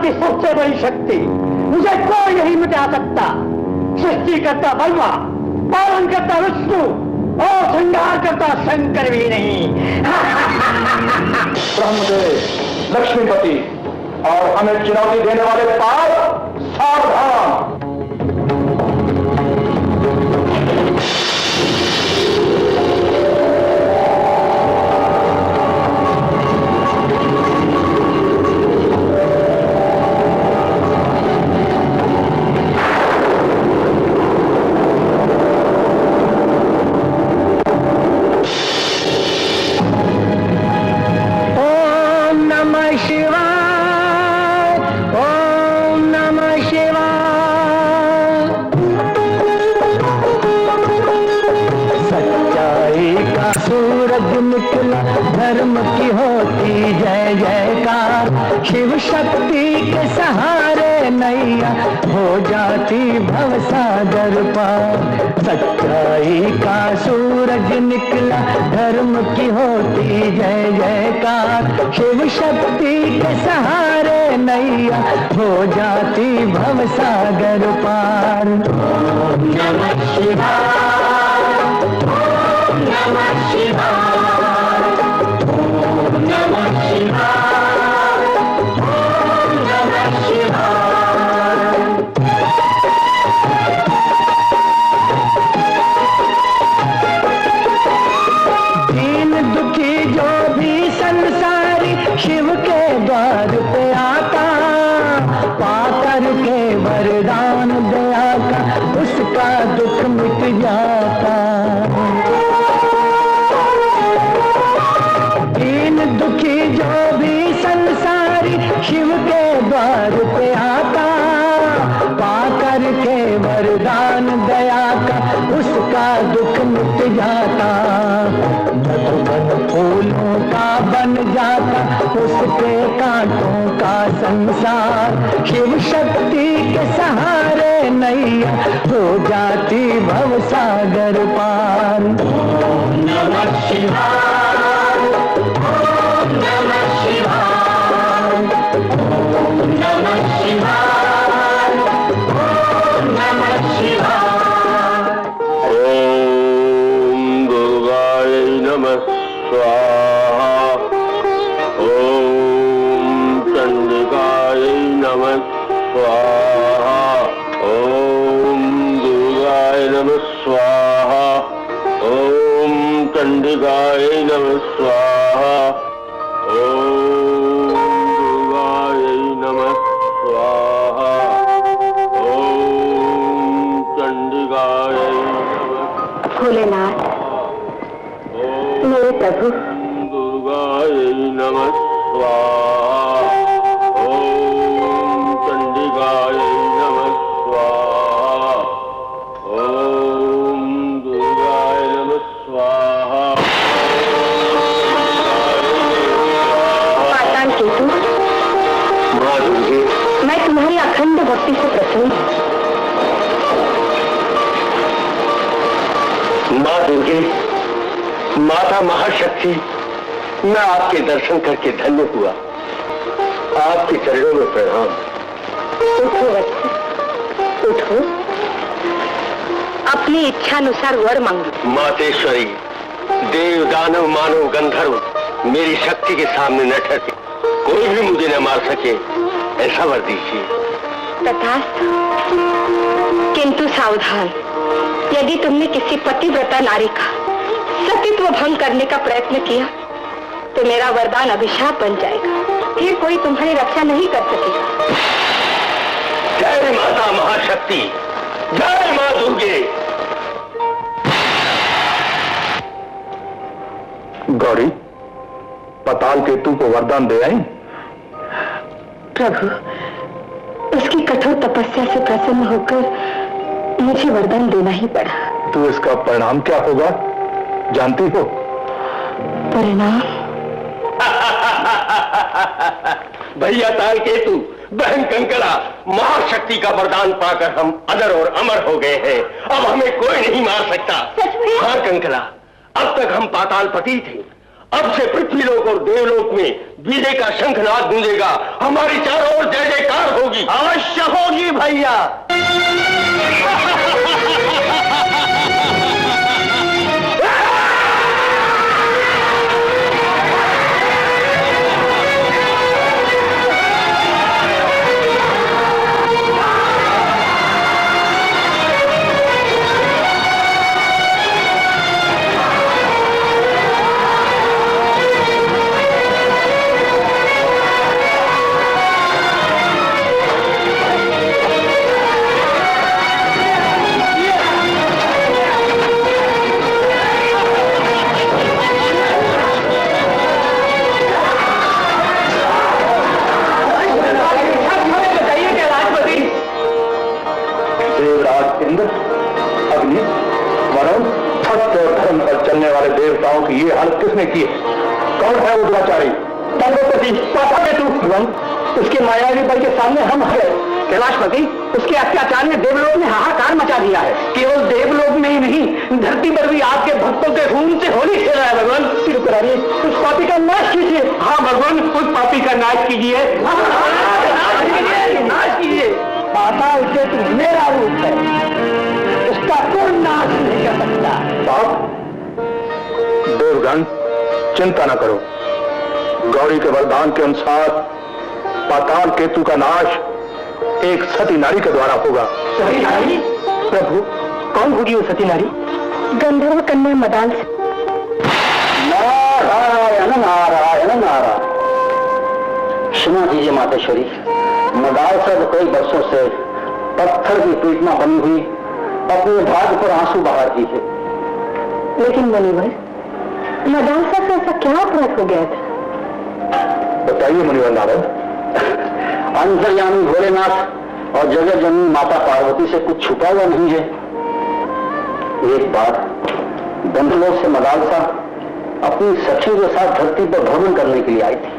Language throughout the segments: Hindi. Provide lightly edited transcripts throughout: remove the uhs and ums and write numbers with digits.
की सबसे बड़ी शक्ति, मुझे कोई नहीं मिटा सकता। सृष्टि करता ब्रह्मा, पालन करता विष्णु और संहार करता शंकर भी नहीं। ब्रह्मदेव, लक्ष्मीपति और हमें चुनौती देने वाले पाप, सावधान। धर्म की होती जय जयकार, शिव शक्ति के सहारे नैया हो जाती भवसागर पार। सच्चाई का सूरज निकला, धर्म की होती जय जयकार, शिव शक्ति के सहारे नैया हो जाती भवसागर पार। ओम नमः शिवाय, ओम नमः शिवाय, नमः शिवाय, ओम नमः शिवाय। दीन दुखी जो भी संसारी शिव के द्वार पे आता, पाकर के वरदान दया का उसका दुख मिट जाता। दुखी जो भी संसारी शिव के द्वार पे आता, पाकर के वरदान दया का उसका दुख मिट जाता। मधुबन फूलों का बन जाता उसके कांटों का संसार, शिव शक्ति के सहारे नैया हो जाती भवसागर पार। ओम नमः शिवाय, ओम नमः शिवाय, ओम नमः शिवाय, ओम नमः शिवाय। ओम दुर्गाय नमः स्वाहा, ओम चंडिकाय नमः स्वाहा, ओम दुर्गाय नमः स्वाहा, ओम चंडिकाय नमः स्वाहा, ओम दुर्गाय नमः स्वाहा, ओम चंडिकाय नमः। भोलेनाथ, मेरे प्रभु, दुर्गाय नमः स्वाहा, ओम चंडिकाय नमः स्वाहा, ओम दुर्गाय नमः स्वाहा। पाताल केतु, माँ दुर्गे, मैं तुम्हारी अखंड भक्ति से प्रसन्न हूँ। माँ दुर्गे, माता महाशक्ति, मैं आपके दर्शन करके धन्य हुआ। आपके चरणों में प्रणाम। उठो वत्स, उठो, अपनी इच्छा अनुसार वर मांगो। मातेश्वरी, देव दानव मानव गंधर्व मेरी शक्ति के सामने न ठहरे, कोई भी मुझे न मार सके, ऐसा वर दीजिए। तथास्तु, किंतु सावधान, यदि तुमने किसी पतिव्रता नारी का सतीत्व भंग करने का प्रयत्न किया तो मेरा वरदान अभिशाप बन जाएगा, फिर कोई तुम्हारी रक्षा नहीं कर सकेगा। जय माता महाशक्ति, जय माँ दुर्गे। गौरी, पाताल केतु को वरदान दे आई? प्रभु, उसकी कठोर तपस्या से प्रसन्न होकर मुझे वरदान देना ही पड़ा। तो इसका परिणाम क्या होगा जानती हो? परिणाम? भैया ताल केतु, बहन कंकड़ा, महाशक्ति का वरदान पाकर हम अदर और अमर हो गए हैं। अब हमें कोई नहीं मार सकता। हाँ कंकड़ा, अब तक हम पातालपति थे, अब से पृथ्वीलोक और देवलोक में विजय का शंखनाद गूंजेगा, हमारी चारों ओर जय जयकार होगी। अवश्य होगी भैया। देवताओं की ये हालत किसने की है? कौन है वो दुराचारी? उसके मायावी बल के सामने हम है। कैलाशपति, उसके अत्याचार ने देवलोक में हाहाकार मचा दिया है। केवल देवलोक में ही नहीं, धरती पर भी आपके भक्तों के खून से होली खेल रहा है। भगवान त्रिपुरारी, उस पापी का नाश कीजिए। हाँ भगवान, उस पापी का नाश कीजिए, नाश कीजिए। पाताल से मेरा रूप है, उसका कोई नाश नहीं कर सकता। बाप देवगण, चिंता न करो। गौरी के वरदान के अनुसार पाताल केतु का नाश एक सती नारी के द्वारा होगा। सती नारी? प्रभु, कौन होगी वो सती नारी? गंधर्व कन्या मदाल से। नारायण नारायण नारायण। क्षमा कीजिए मातेश्वरी, मदालसा तो कई वर्षों से पत्थर की पीटना बनी हुई अपने भाग्य पर आंसू बहाती है। लेकिन मुनिवर, मदालसा से ऐसा क्या अपराध हो गया था? बताइए मुनिवर नारद। अंतर्यामी भोलेनाथ और जगत जननी माता पार्वती से कुछ छुपा हुआ नहीं है। एक बार बंधलोक से मदालसा अपनी सखी के साथ धरती पर भ्रमण करने के लिए आई थी।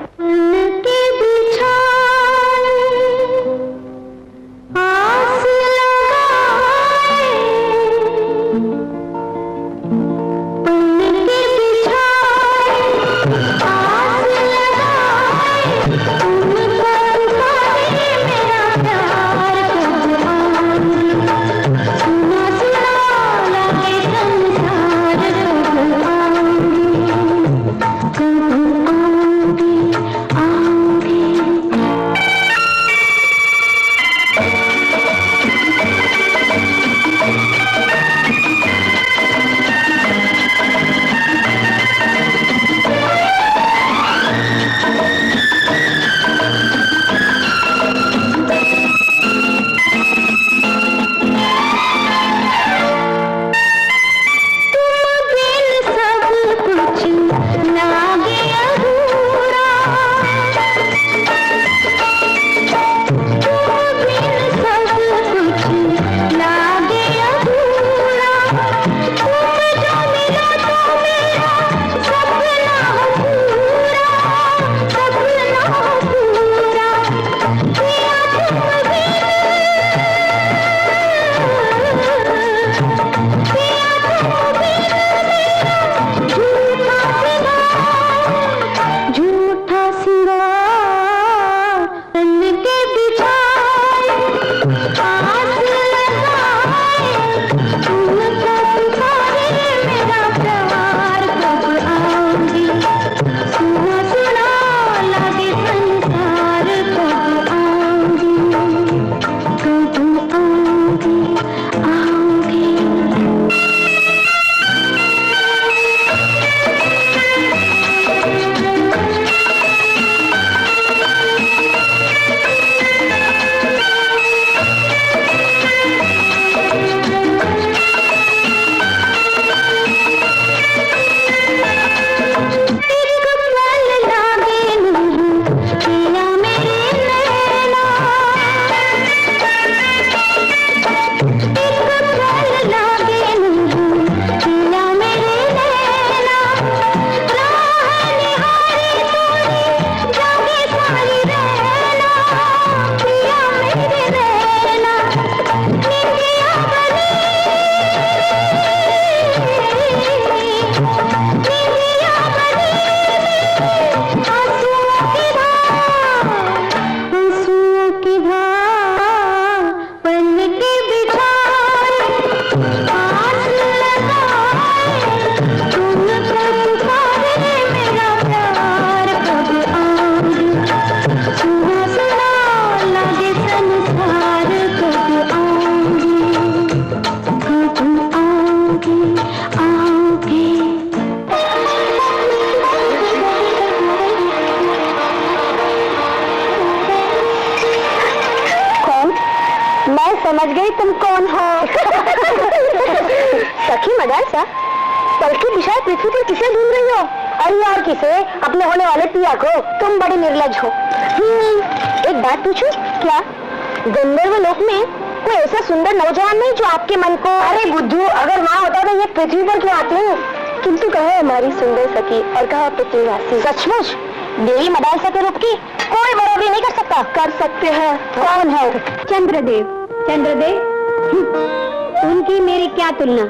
समझ गई तुम कौन हो। सखी मदालसा, पलकी दिशाएं पृथ्वी पर किसे ढूंढ रही हो? अरे और किसे, अपने होने वाले पिया को। तुम बड़ी निर्लज हो। एक बात पूछूं? क्या? गंधर्व लोक में कोई ऐसा सुंदर नौजवान नहीं जो आपके मन को? अरे बुद्धू, अगर वहाँ होता तो ये पृथ्वी पर क्यों आती हूँ? किंतु कहे हमारी सुंदर सखी और कहा पृथ्वीवासी। सचमुच देवी मदालसा के रूप की कोई बराबरी नहीं कर सकता। कर सकते हैं। कौन है? चंद्रदेव। चंद्रदेव, उनकी मेरी क्या तुलना।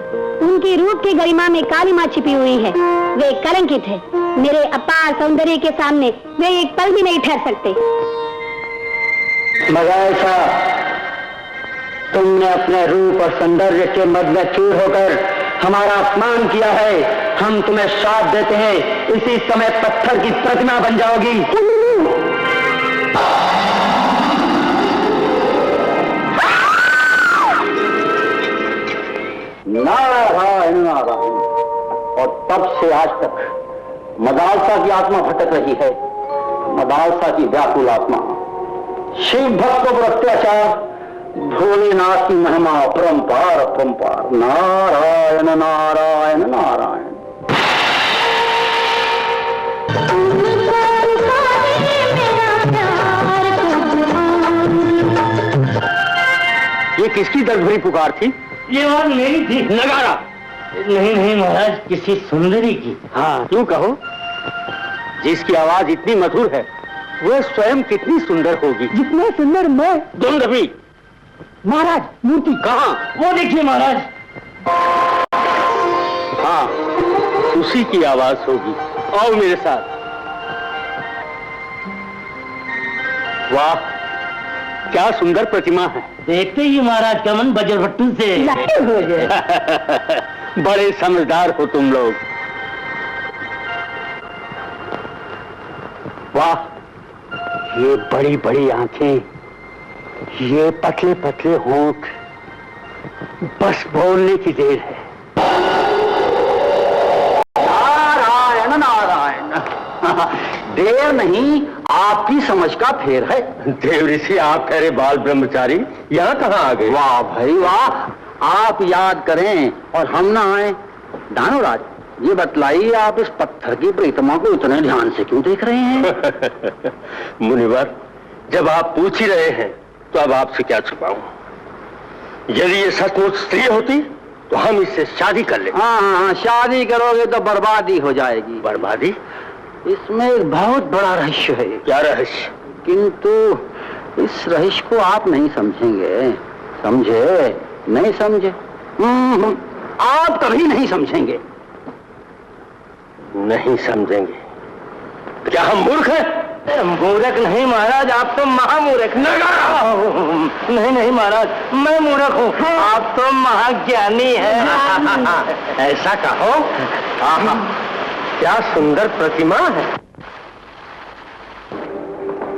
उनके रूप की गरिमा में कालिमा छिपी हुई है। वे कलंकित है। मेरे अपार सौंदर्य के सामने वे एक पल भी नहीं ठहर सकते। मदालसा, तुमने अपने रूप और सौंदर्य के मद में चूर होकर हमारा अपमान किया है। हम तुम्हें श्राप देते हैं, इसी समय पत्थर की प्रतिमा बन जाओगी। नारायण नारायण। और तब से आज तक मदालसा की आत्मा भटक रही है। मदालसा की व्याकुल आत्मा। शिव भक्तों पर अत्याचार, भोलेनाथ की महिमा अपरंपार अपरंपार। नारायण नारायण नारायण। ये किसकी दर्द भरी पुकार थी? ये आवाज मेरी थी। नगारा? नहीं नहीं महाराज, किसी सुंदरी की। हाँ, क्यों कहो? जिसकी आवाज इतनी मधुर है वह स्वयं कितनी सुंदर होगी। जितने सुंदर मैं। दुंदभी। महाराज मूर्ति कहाँ? वो देखिए महाराज। हाँ, उसी की आवाज होगी। आओ मेरे साथ। वाह, क्या सुंदर प्रतिमा है। देखते ही महाराज का मन बजरभट्टू से हो गया। बड़े समझदार हो तुम लोग। वाह, ये बड़ी बड़ी आंखें, ये पतले पतले होंठ, बस बोलने की देर है। नारायण नारायण। देर नहीं, आपकी समझ का फेर है। देव ऋषि, आप ठहरे बाल ब्रह्मचारी, यहाँ कहाँ आ गए? वाह भाई वाह, आप याद करें और हम ना आए। दानवराज, ये बतलाइए, आप इस पत्थर की प्रतिमा को इतने ध्यान से क्यों देख रहे हैं? मुनिवर, जब आप पूछ ही रहे हैं तो अब आपसे क्या छुपाऊं? यदि ये सचमुच स्त्री होती तो हम इससे शादी कर ले। हाँ, शादी करोगे तो बर्बादी हो जाएगी। बर्बादी? इसमें एक बहुत बड़ा रहस्य है। क्या रहस्य? किंतु इस रहस्य को आप नहीं समझेंगे। समझे? नहीं समझे? आप कभी नहीं समझेंगे। नहीं समझेंगे? क्या हम मूर्ख हैं? मूर्ख नहीं महाराज, आप तो महामूर्ख। नहीं नहीं महाराज, मैं मूर्ख हूँ, आप तो महाज्ञानी हैं। ऐसा कहो। आहा, क्या सुंदर प्रतिमा है।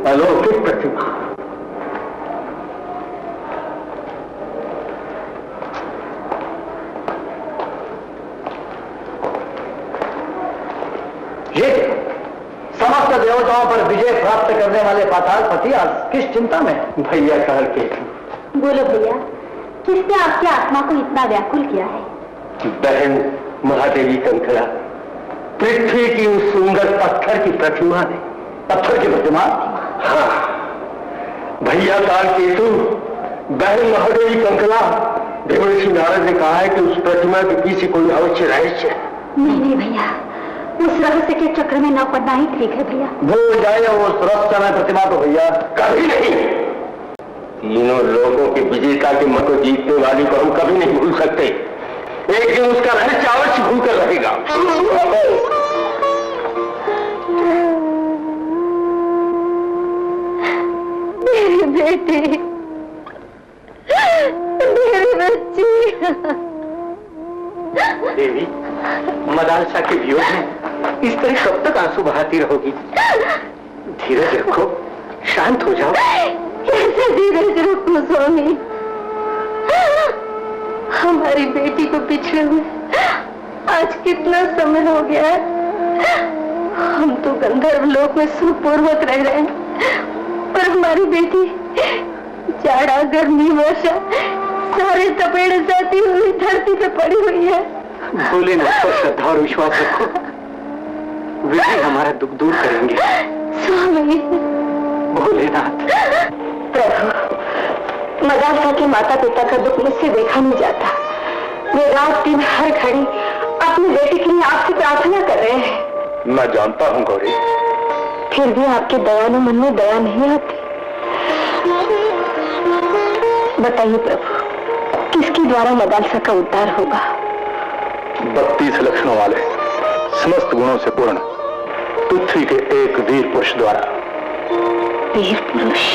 अलौकिक प्रतिमा। ये समस्त देवताओं पर विजय प्राप्त करने वाले पातालपति आज किस चिंता में? भैया कह के। बोलो भैया, किसने आपकी आत्मा को इतना व्याकुल किया है? बहन महादेवी कंकड़ा, पृथ्वी की उस सुंदर पत्थर की प्रतिमा ने। पत्थर की प्रतिमा? हाँ, भैया काल केतु, बहन महादेवी कंकड़ा, देवर्षि नारद ने कहा है कि उस प्रतिमा के पीछे कोई अवश्य रहस्य है। नहीं भैया, उस रहस्य के चक्र में न पड़ना ही ठीक है भैया। भूल जाए उस रहस्यमय प्रतिमा को भैया। कभी नहीं। तीनों लोगों की विजेता के मत को जीतने वाली को हम कभी नहीं भूल सकते। एक दिन उसका रहस्य अवश्य भूल कर रहेगा। मेरी बेटी, मेरी बच्ची। देवी, मदालसा के वियोग में इस तरह कब तक आंसू बहाती रहोगी? धीरज रखो, शांत हो जाओ। कैसे धीरज रखो स्वामी? हमारी बेटी को पिछड़े हुए आज कितना समय हो गया है। हम तो गंधर्व लोक में सुखपूर्वक रह रहे हैं, पर हमारी बेटी जाड़ा, गर्मी, वर्षा सारे चपेट सहती हुई धरती पे पड़ी हुई है। भोलेनाथ पर श्रद्धा और विश्वास रखो, वे ही हमारा दुख दूर करेंगे। स्वामी भोलेनाथ। प्रभु, मदालसा के माता पिता का दुख मुझसे देखा नहीं जाता। वे रात दिन हर घड़ी अपनी बेटी के लिए आपसे प्रार्थना कर रहे हैं। मैं जानता हूँ गौरी, फिर भी आपके दयालु मन में दया नहीं आती। बताइए प्रभु, किसके द्वारा मदालसा का उद्धार होगा? 32 लक्षणों वाले, समस्त गुणों से पूर्ण पृथ्वी के एक वीर पुरुष द्वारा। वीर पुरुष?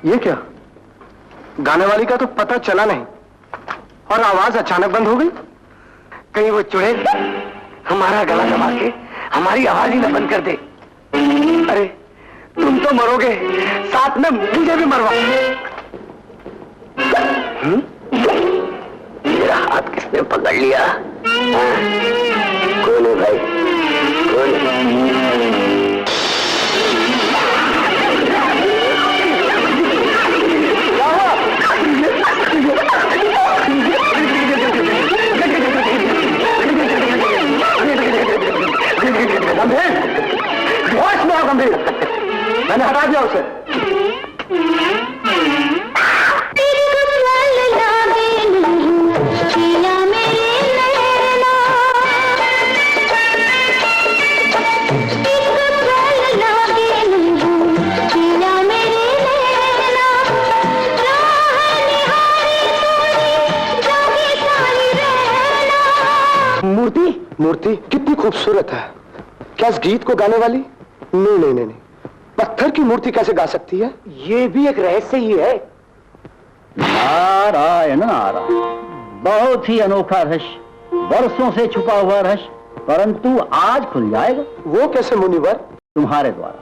ये क्या? गाने वाली का तो पता चला नहीं और आवाज अचानक बंद हो गई। कहीं वो चुड़ैल हमारा गला दबा के हमारी आवाज ही न बंद कर दे। अरे तुम तो मरोगे, साथ में मुझे भी मरवा। मेरा हाथ किसने पकड़ लिया? कौन है भाई? कौन है? गंभीर, होश में आओ गंभीर। मैंने हटा दिया उसे। मूर्ति, मूर्ति कितनी खूबसूरत है। क्या इस गीत को गाने वाली? नहीं नहीं नहीं, पत्थर की मूर्ति कैसे गा सकती है? ये भी एक रहस्य ही है। नारायण नारायण, बहुत ही अनोखा रहस्य, वर्षों से छुपा हुआ रहस्य, परंतु आज खुल जाएगा। वो कैसे मुनिवर? तुम्हारे द्वारा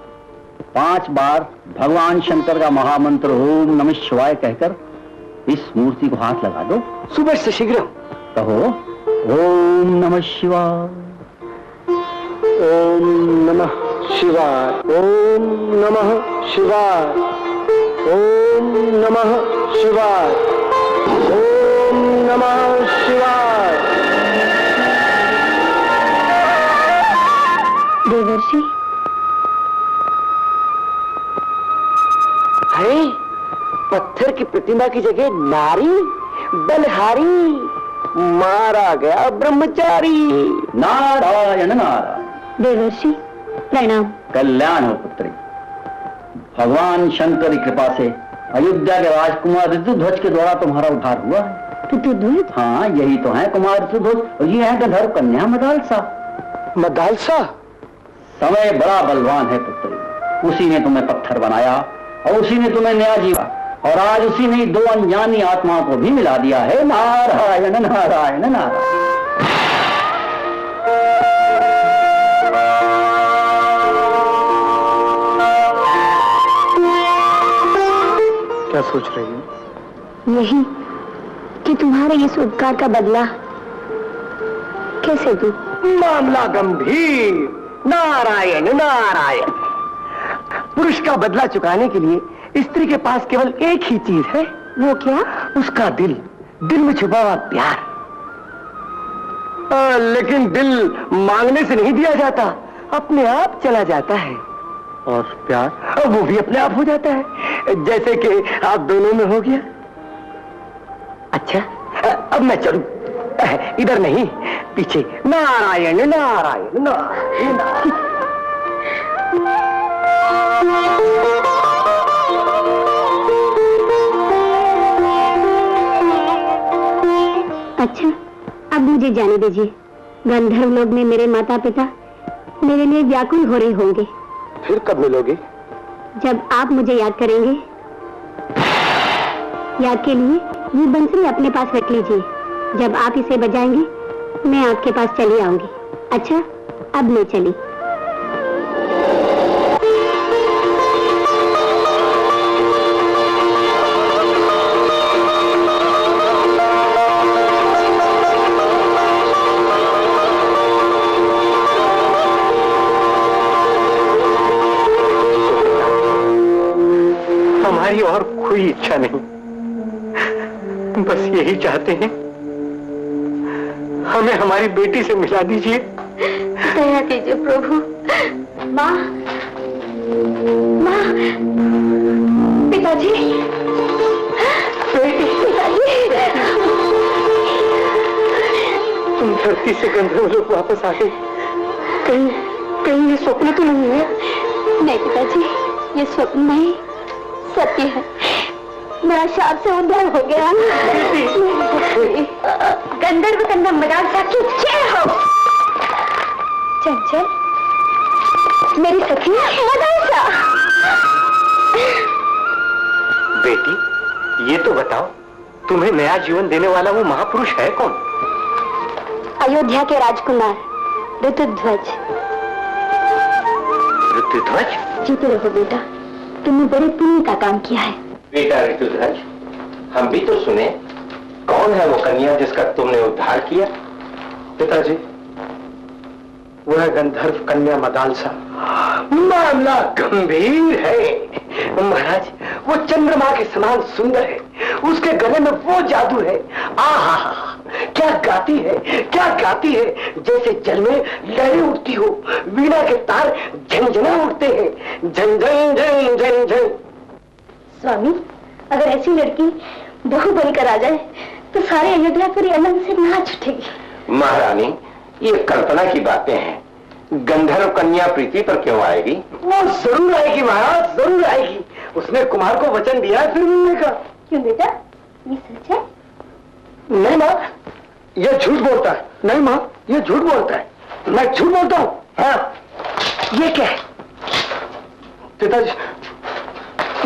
5 बार भगवान शंकर का महामंत्र ओम नमः शिवाय कहकर इस मूर्ति को हाथ लगा दो। सुबह से शीघ्र कहो ओम नमः शिवाय, ओम नमः शिवाय, ओम नमः शिवाय, ओम नमः शिवाय, ओम नमः शिवाय। देवर्षि, अरे पत्थर की प्रतिमा की जगह नारी, बलहारी, मारा गया ब्रह्मचारी। नारायण नारायण। देवर्षि प्रणाम। कल्याण हो पुत्री। भगवान शंकर की कृपा से अयोध्या के राजकुमार ऋतुध्वज के द्वारा तुम्हारा उद्धार हुआ है। ऋतुध्वज? हाँ, यही तो है कुमार ऋतुध्वज, और ये है गंधर्व कन्या मदालसा। मदालसा? समय बड़ा बलवान है पुत्री, उसी ने तुम्हें पत्थर बनाया और उसी ने तुम्हें नया जीवा, और आज उसी ने दो अनजानी आत्माओं को भी मिला दिया है। नारायण नारायण नारायण। क्या सोच रही हो? यही कि तुम्हारे इस उपकार का बदला कैसे दूं? मामला गंभीर। नारायण नारायण। पुरुष का बदला चुकाने के लिए स्त्री के पास केवल एक ही चीज है। वो क्या? उसका दिल, दिल में छुपा हुआ प्यार। लेकिन दिल मांगने से नहीं दिया जाता, अपने आप चला जाता है। और प्यार? वो भी अपने आप हो जाता है, जैसे कि आप दोनों में हो गया। अच्छा, अब मैं चलूं? इधर नहीं, पीछे। नारायण नारायण नारायण नारायण। अच्छा, अब मुझे जाने दीजिए। गंधर्व लोक में मेरे माता पिता मेरे लिए व्याकुल हो रहे होंगे। फिर कब मिलोगे? जब आप मुझे याद करेंगे। याद के लिए ये बंसरी अपने पास रख लीजिए। जब आप इसे बजाएंगे मैं आपके पास चली आऊंगी। अच्छा, अब मैं चली। हमारी और कोई इच्छा नहीं, बस यही चाहते हैं, हमें हमारी बेटी से मिला दीजिए। दया कीजिए प्रभु। माँ, माँ, पिताजी, पिताजी। तुम धरती से गंधर्व लोग वापस आ गए। कहीं कहीं ये स्वप्न तो नहीं है? नहीं पिताजी, ये स्वप्न नहीं, सत्य है। मेरा शाप से उद्धार हो गया। गंधर्व कन्या मदालसा की जय हो। चंचल, मेरी सखी मदालसा। बेटी, ये तो बताओ, तुम्हें नया जीवन देने वाला वो महापुरुष है कौन? अयोध्या के राजकुमार ऋतुध्वज। ऋतुध्वज? जीते रहो बेटा, तुमने बड़े पुण्य का काम किया है। बेटा ऋतुध्वज, हम भी तो सुने, कौन है वो कन्या जिसका तुमने उद्धार किया? पिताजी, वह गंधर्व कन्या मदालसा। मामला गंभीर है महाराज। वो चंद्रमा के समान सुंदर है, उसके गले में वो जादू है। आहा, क्या गाती है, क्या गाती है, जैसे जल में लहरें उठती हो, वीणा के तार झंझना उठते हैं, झन झन झन झन झन। स्वामी, अगर ऐसी लड़की बहू बनकर आ जाए तो सारे अयोध्यापुरी आनंद से नाच उठेगी। महारानी, ये कल्पना की बातें हैं, गंधर्व कन्या प्रीति पर क्यों आएगी? वो जरूर आएगी महाराज, जरूर आएगी। उसने कुमार को वचन दिया है फिर मिलने का। क्यों बेटा, ये सच है? नहीं माँ, ये झूठ बोलता है। नहीं माँ, ये झूठ बोलता है। मैं झूठ बोलता हूँ? हाँ। ये क्या है? पिताजी,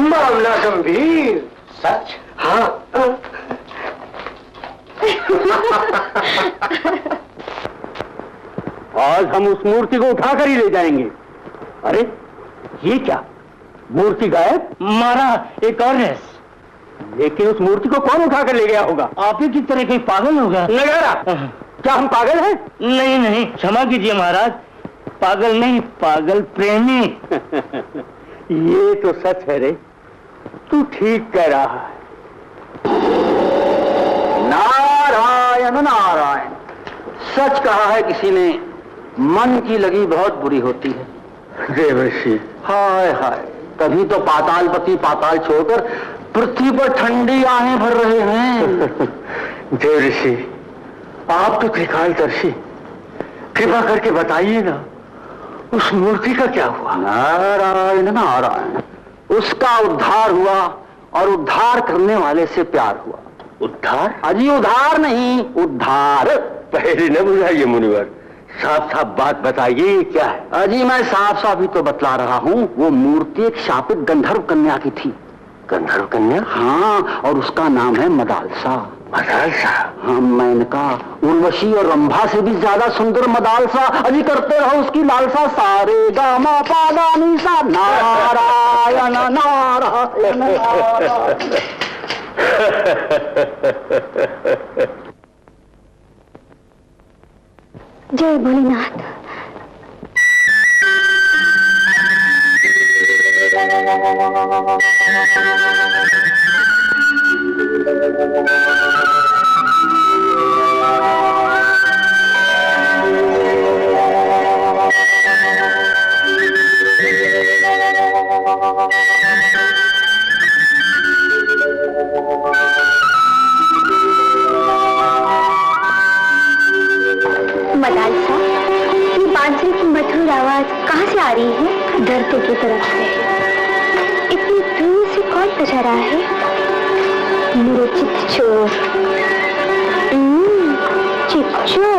मामला गंभीर। सच? हाँ। आज हम उस मूर्ति को उठाकर ही ले जाएंगे। अरे ये क्या, मूर्ति गायब? मारा एक और है। लेकिन उस मूर्ति को कौन उठाकर ले गया होगा? आप ही की तरह कोई पागल होगा। नगारा, क्या हम पागल हैं? नहीं नहीं, क्षमा कीजिए महाराज, पागल नहीं, पागल प्रेमी। ये तो सच है रे, तू ठीक कह रहा है। नारायण नारायण, सच कहा है किसी ने, मन की लगी बहुत बुरी होती है। देवर्षि, हाय हाय, तभी तो पातालपति पाताल छोड़कर पृथ्वी पर ठंडी आहें भर रहे हैं। देवर्षि, आप तो त्रिकालदर्शी, कृपा करके बताइए ना, उस मूर्ति का क्या हुआ? नारायण नारायण, उसका उद्धार हुआ और उद्धार करने वाले से प्यार हुआ। उद्धार? अजी उद्धार नहीं, उद्धार। पहले न बुझाइए मुनिवर, साफ साफ बात बताइए क्या है? अजी मैं साफ साफ ही तो बतला रहा हूँ, वो मूर्ति एक शापित गंधर्व कन्या की थी। गंधर्व कन्या? हाँ, और उसका नाम है मदालसा। मदालसा? हाँ, मेनका, उर्वशी और रंभा से भी ज्यादा सुंदर मदालसा। अजी करते रहो उसकी लालसा। सारे गामा पादा नीसा, नारायण नारायण नारायण। जय भोलेनाथ। मदालसा, ये बांसुरी की मधुर आवाज कहाँ से आ रही है? धरती की तरफ से। इतनी दूर से कौन बजा रहा है? मेरे चिच्चो। चिच्चो।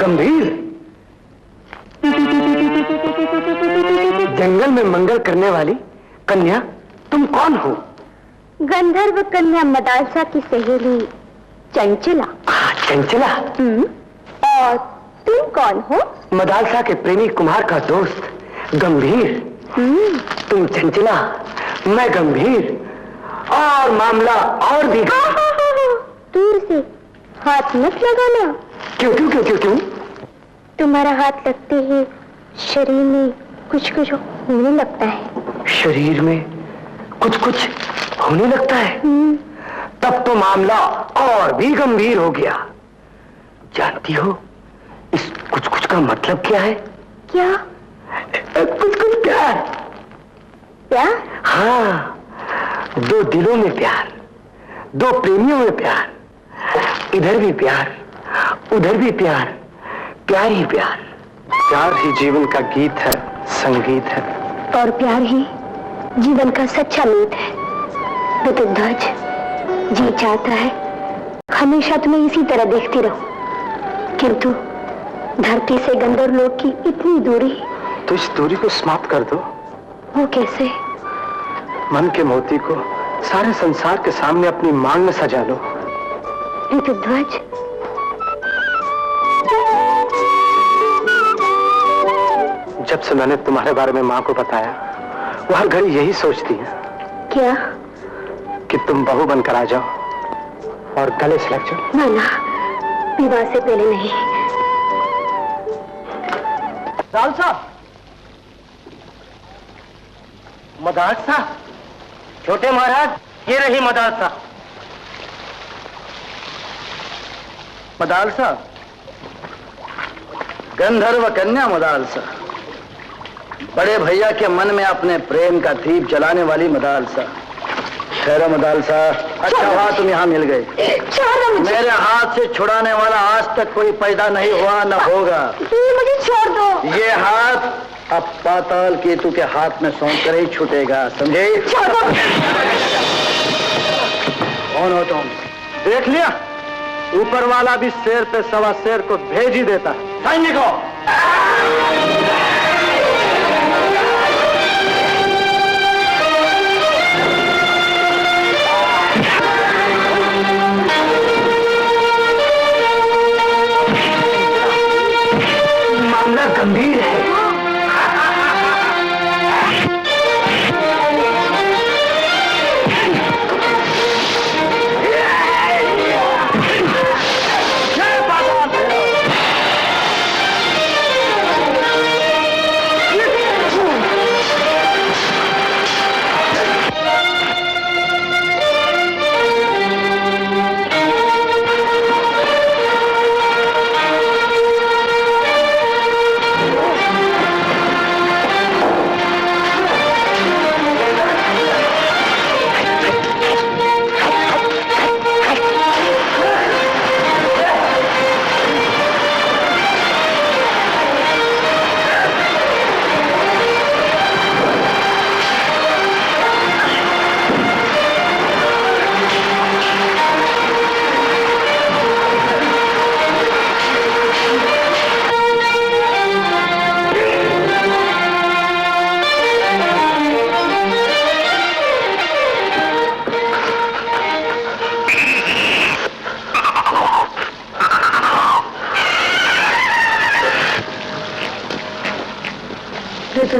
गंभीर, जंगल में मंगल करने वाली कन्या, तुम कौन हो? गंधर्व कन्या मदालसा की सहेली चंचला। चंचला? और तुम कौन हो? मदालसा के प्रेमी कुमार का दोस्त गंभीर। तुम चंचला, मैं गंभीर, और मामला और भी। दूर से हाथ मत लगाना। क्यों क्यों क्यों क्यों क्यों? तुम्हारा हाथ लगते ही शरीर में कुछ कुछ होने लगता है। शरीर में कुछ कुछ होने लगता है? तब तो मामला और भी गंभीर हो गया। जानती हो इस कुछ कुछ का मतलब क्या है? क्या? कुछ कुछ क्या है? प्यार? हाँ, दो दिलों में प्यार, दो प्रेमियों में प्यार, इधर भी प्यार, उधर भी प्यार, प्यार ही प्यार। प्यार ही जीवन का गीत है, संगीत है। और प्यार ही जीवन का सच्चा मीत है। ध्वज, जी चाहता है हमेशा तुम्हें इसी तरह देखती रहूं, किंतु धरती से गंधर्व लोक की इतनी दूरी। तो इस दूरी को समाप्त कर दो। वो कैसे? मन के मोती को सारे संसार के सामने अपनी मांग में सजा लो। ध्वज, जब से मैंने तुम्हारे बारे में माँ को बताया, वो हर घड़ी यही सोचती है। क्या? कि तुम बहू बनकर आ जाओ और गले से लग जाओ। ना ना, विवाह से पहले नहीं। मदालसा, मदालसा, छोटे महाराज, ये रही मदालसा। मदालसा, गंधर्व कन्या मदालसा, बड़े भैया के मन में अपने प्रेम का दीप जलाने वाली मदालसा। ठहरो मदालसा, अच्छा हुआ तुम यहाँ मिल गए। मेरे हाथ से छुड़ाने वाला आज तक कोई पैदा नहीं हुआ, न होगा। मुझे छोड़ दो। ये हाथ अब पाताल केतु के हाथ में सौंप कर ही छूटेगा, समझे? छोड़ दो। कौन हो तुम? देख लिया, ऊपर वाला भी शेर पे सवा शेर को भेज ही देता है। सैनिकों, मामला गंभीर है।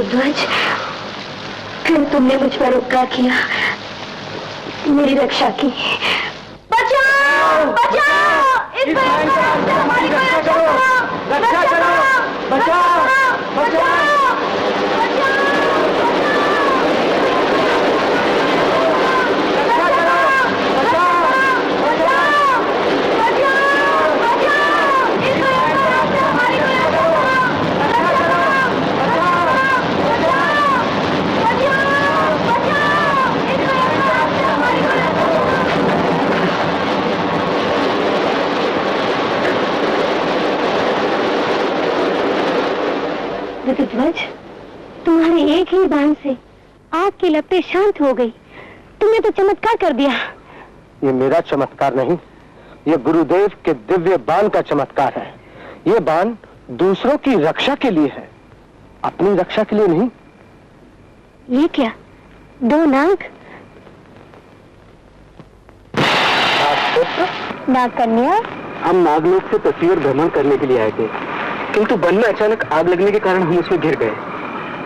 ध्वज, फिर तुमने मुझ पर उपकार किया, मेरी रक्षा की। बचाओ! बचाओ! इस हमारी रक्षा करो! रक्षा करो! बचाओ! बचाओ! ध्वज, तुम्हारे एक ही बाण से आग की लपटें शांत हो गई। तुमने तो चमत्कार कर दिया। ये मेरा चमत्कार नहीं, ये गुरुदेव के दिव्य बाण का चमत्कार है। ये बाण दूसरों की रक्षा के लिए है, अपनी रक्षा के लिए नहीं। ये क्या, 2 नाग? नाग कन्या? हम नागलोक से पृथ्वी और भ्रमण करने के लिए आए थे, किंतु वन में अचानक आग लगने के कारण हम उसमें घिर गए।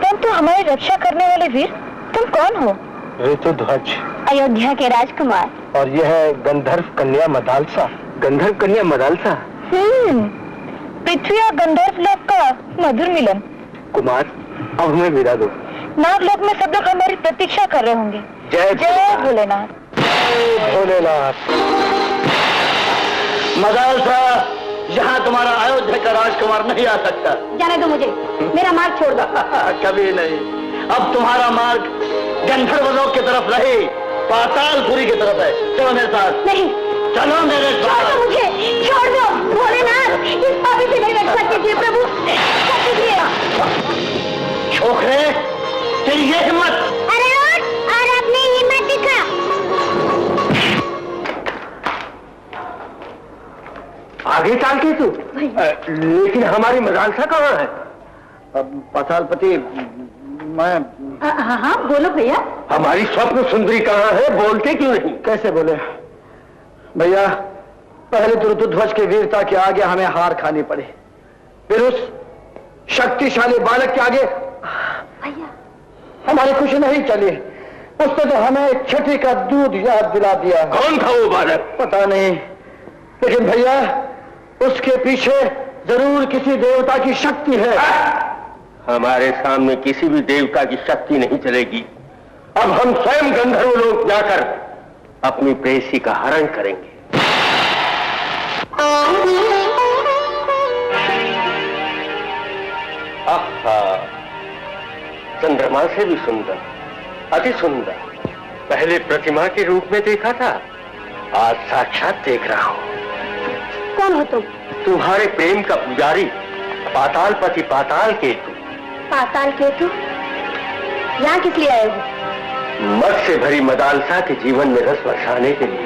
तुम तो हमारी रक्षा करने वाले वीर, तुम कौन हो? ऋतुध्वज, अयोध्या के राजकुमार। और यह है गंधर्व कन्या मदालसा। गंधर्व कन्या मदालसा? पृथ्वी और गंधर्व लोक का मधुर मिलन। कुमार, अब हमें विदा दो। नागलोक में सब लोग हमारी प्रतीक्षा कर रहे होंगे। जय जय भोलेनाथ। भोलेनाथ। मदालसा, यहाँ तुम्हारा अयोध्या का राजकुमार नहीं आ सकता। जाने दो मुझे, मेरा मार्ग छोड़ दो। कभी नहीं। अब तुम्हारा मार्ग गंधर्वलोक की तरफ नहीं, पातालपुरी की तरफ है। चलो मेरे साथ। नहीं, चलो मेरे छोड़ दो साथ। मुझे, छोड़ दो। भोलेनाथ, इस पापी से मेरी रक्षा कीजिए प्रभु, रक्षा कीजिए। छोकरे, तेरी ये हिम्मत! अरे उठ, और अपनी हिम्मत दिखा। आगे चाल के तू? लेकिन हमारी मदालसा कहाँ है? पातालपति, मैं... हाँ, बोलो भैया। हमारी स्वप्न सुंदरी कहाँ है? बोलते क्यों नहीं? कैसे बोले भैया? पहले तो ऋतुध्वज के वीरता के आगे हमें हार खानी पड़ी, फिर उस शक्तिशाली बालक के आगे भैया, हमारी खुशी नहीं चली। उसने तो हमें छठी का दूध याद दिला दिया। कौन था वो बालक? पता नहीं, लेकिन भैया उसके पीछे जरूर किसी देवता की शक्ति है। हमारे सामने किसी भी देवता की शक्ति नहीं चलेगी। अब हम स्वयं गंधर्व लोक जाकर अपनी प्रेयसी का हरण करेंगे। आहा, चंद्रमा से भी सुंदर, अति सुंदर। पहले प्रतिमा के रूप में देखा था, आज साक्षात देख रहा हूं। कौन हो तुम? तुम्हारे प्रेम का पुजारी, पातालपति पाताल केतु। पाताल केतु? यहाँ किस लिए आए हो? मत से भरी मदालसा के जीवन में रस बरसाने के लिए,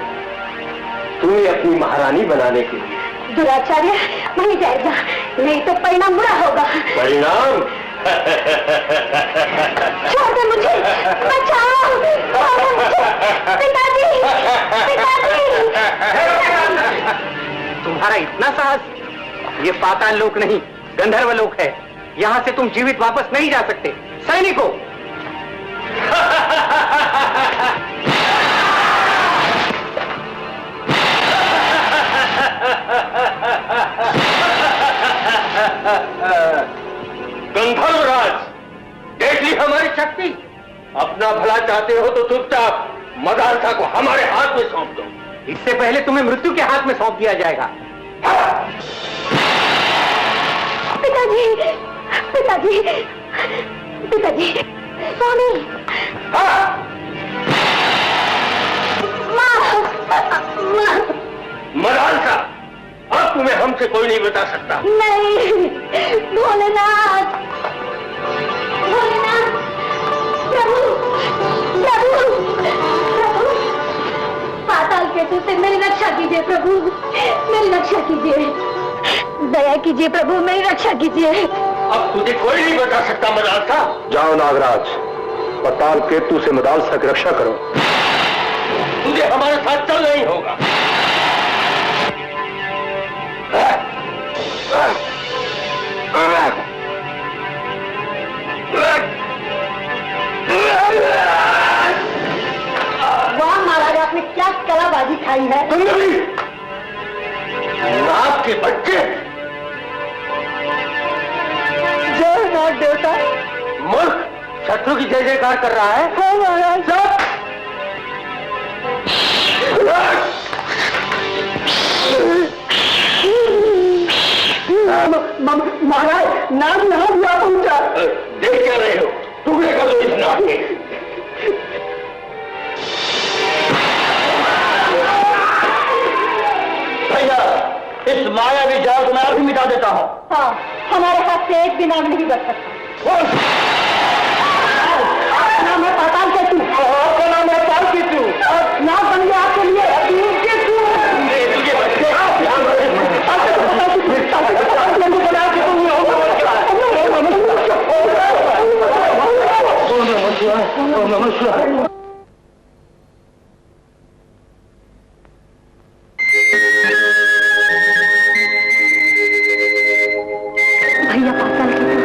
तुम्हें अपनी महारानी बनाने के लिए। दुराचार्य, वहीं जाएगा, नहीं तो परिणाम बुरा होगा। परिणाम? छोड़ दे मुझे, बचाओ, छोड़ दे मुझे। पिताजी, पिताजी। तुम्हारा इतना साहस? ये पाताल लोक नहीं, गंधर्व लोक है। यहाँ से तुम जीवित वापस नहीं जा सकते। सैनिकों! गंधर्वराज, देख ली हमारी शक्ति। अपना भला चाहते हो तो चुपचाप मदालसा को हमारे हाथ में सौंप दो। इससे पहले तुम्हें मृत्यु के हाथ में सौंप दिया जाएगा। पिताजी, पिताजी, पिताजी, स्वामी। मदालसा, अब तुम्हें हमसे कोई नहीं बता सकता। नहीं, भोलेनाथ, भोलेनाथ, प्रभु, प्रभु, प्रभु, पाताल केतु से मेरी रक्षा कीजिए प्रभु, मेरी रक्षा कीजिए, दया कीजिए प्रभु, मेरी रक्षा कीजिए। अब तुझे कोई नहीं बता सकता मदालसा। जाओ नागराज, पाताल केतु से मदालसा की रक्षा करो। तुझे हमारे साथ चल नहीं होगा। वाह महाराज, आपने क्या कलाबाजी खाई है। नाग के बच्चे! जय नाग देवता। मूर्ख, शत्रु की जय जयकार कर रहा है। हाँ महाराज। महाराज, नाग यहाँ हुआ पहुंचा। देख क्या रहे हो? टुकड़े कर दो इस नाग के। भैया, इस मायावी जाल को मैं अभी मिटा देता हूँ। हाँ, हमारे हाथ से एक भी नाग नहीं बच सकता। नाम है पाताल केतु। आपका नाम है पाताल केतु। नाग बन गया आपके लिए केतु। तुझे बच्चे नमः शिवाय। भैया पाताल केतु,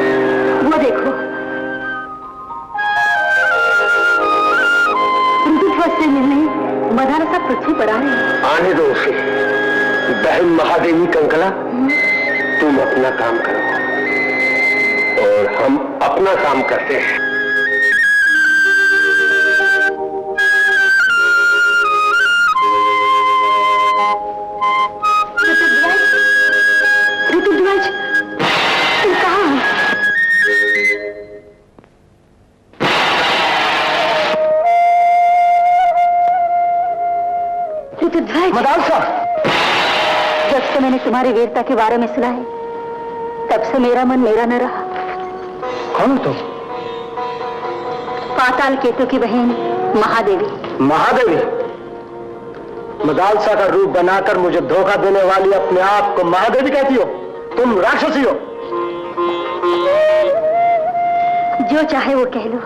वो देखो से मिलने मदालसा पृथ्वी पर आ रहे हैं। आने दो उसे। बहन महादेवी कंकला, तुम अपना काम करो और हम अपना काम करते हैं। ऋतुध्वज, तुम कहाँ? ऋतुध्वज, मदालसा, जब से मैंने तुम्हारी वीरता के बारे में सुना है, तब से मेरा मन मेरा न रहा। कौन तुम? पाताल केतु की बहन महादेवी। महादेवी? मदालसा का रूप बनाकर मुझे धोखा देने वाली अपने आप को महादेवी कहती हो? तुम राक्षसी हो। जो चाहे वो कह लो,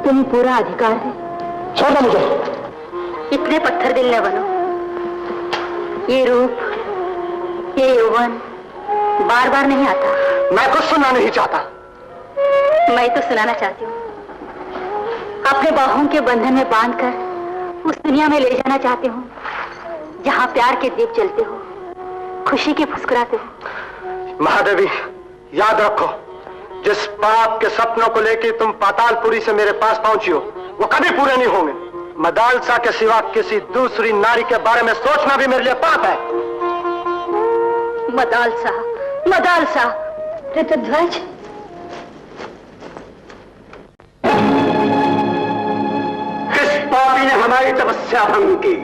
तुम्हें पूरा अधिकार है। छोड़ दो मुझे। इतने पत्थर दिल न बनो। ये रूप, ये यौवन बार बार नहीं आता। मैं कुछ सुनना नहीं चाहता। मैं तो सुनाना चाहती हूँ। अपने बाहों के बंधन में बांधकर उस दुनिया में ले जाना चाहती हूँ जहाँ प्यार के दीप जलते हो, खुशी के फुसकुराते हो। महादेवी, याद रखो, जिस पाप के सपनों को लेकर तुम पातालपुरी से मेरे पास पहुंची हो, वो कभी पूरे नहीं होंगे। मदालसा के सिवा किसी दूसरी नारी के बारे में सोचना भी मेरे लिए पाप है। मदालसा, मदालसा। ऋतुध्वज, किस पापी ने हमारी तपस्या भंग की?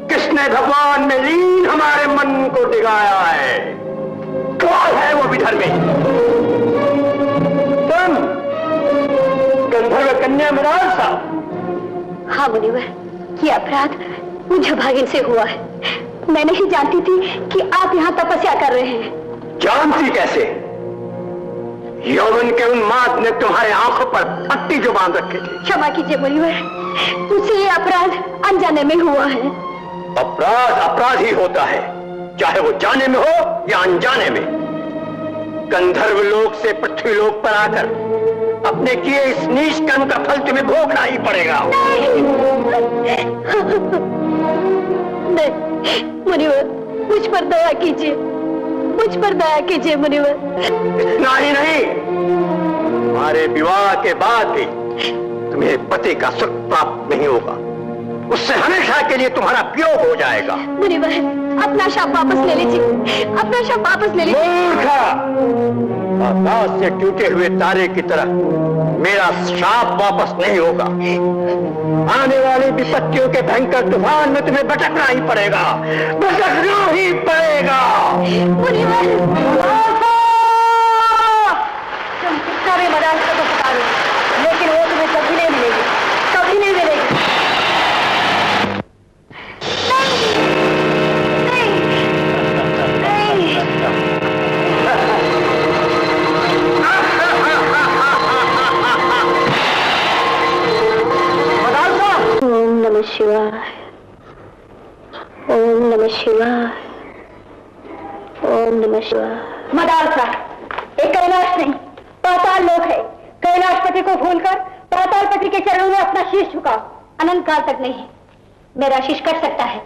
किसने भगवान में लीन हमारे मन को डिगाया है? कौन है वो विधर्मी? तुम, गंधर्व कन्या मदालसा? हाँ मुनिवर, ये अपराध मुझे भागिन से हुआ है। मैं नहीं जानती थी कि आप यहाँ तपस्या कर रहे हैं। जानती कैसे? यौवन के उन्माद ने तुम्हारे आंखों पर पट्टी जो बांध रखी थी। क्षमा कीजिए मुनिवर, मुझसे ये अपराध अनजाने में हुआ है। अपराध अपराध ही होता है, चाहे वो जाने में हो या अनजाने में। गंधर्व लोक से पृथ्वी लोक पर आकर अपने किए इस नीच कर्म का फल तुम्हें भोगना ही पड़ेगा। नहीं मुनिवर, मुझ पर दया कीजिए, मुझ पर दया कीजिए मुनिवर। इतना ही नहीं, हमारे विवाह के बाद भी तुम्हें पति का सुख प्राप्त नहीं होगा। उससे हमेशा के लिए तुम्हारा वियोग हो जाएगा। मुनिवर, अपना शाप वापस ले लीजिए, अपना शाप वापस ले लीजिए। मूर्खा, आकाश से टूटे हुए तारे की तरह मेरा श्राप वापस नहीं होगा। आने वाली विपत्तियों के भयंकर तूफान में तुम्हें भटकना ही पड़ेगा, भटकना ही पड़ेगा। मुनिवर, तुम कितना भी मदालसा को पुकारो, लेकिन वो तुम्हें कभी नहीं मिलेगी, कभी नहीं मिलेगी। ओम नमः शिवाय, ओम नमः शिवाय, ओम नमः शिवाय। मदालसा, एक कैलाश नहीं, पाताल लोक है। कैलाशपति को भूलकर पातालपति के चरणों में अपना शीश झुकाओ। अनंत काल तक नहीं, मेरा शीश कट सकता है,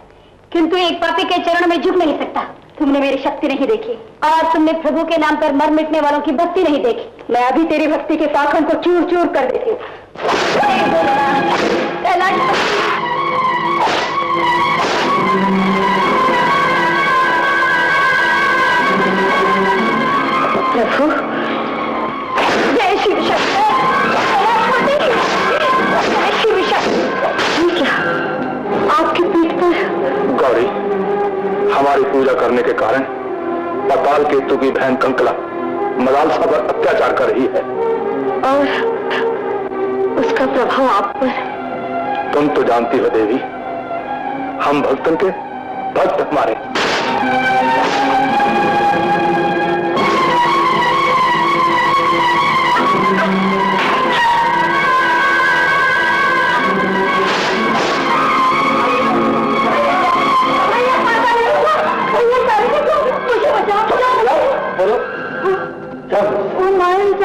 किंतु एक पापी के चरणों में झुक नहीं सकता। तुमने मेरी शक्ति नहीं देखी और तुमने प्रभु के नाम पर मर मिटने वालों की भक्ति नहीं देखी। मैं अभी तेरी भक्ति के पाखंड को चूर चूर कर देती। प्रभु, जय शिव शक्ति, जय शिव शक्ति। क्या आपकी पीठ पर? गौरी, हमारी पूजा करने के कारण पाताल केतु की बहन कंकला मदालसा पर अत्याचार कर रही है और उसका प्रभाव आप पर। तुम तो जानती हो देवी, हम भक्तन के भक्त हमारे।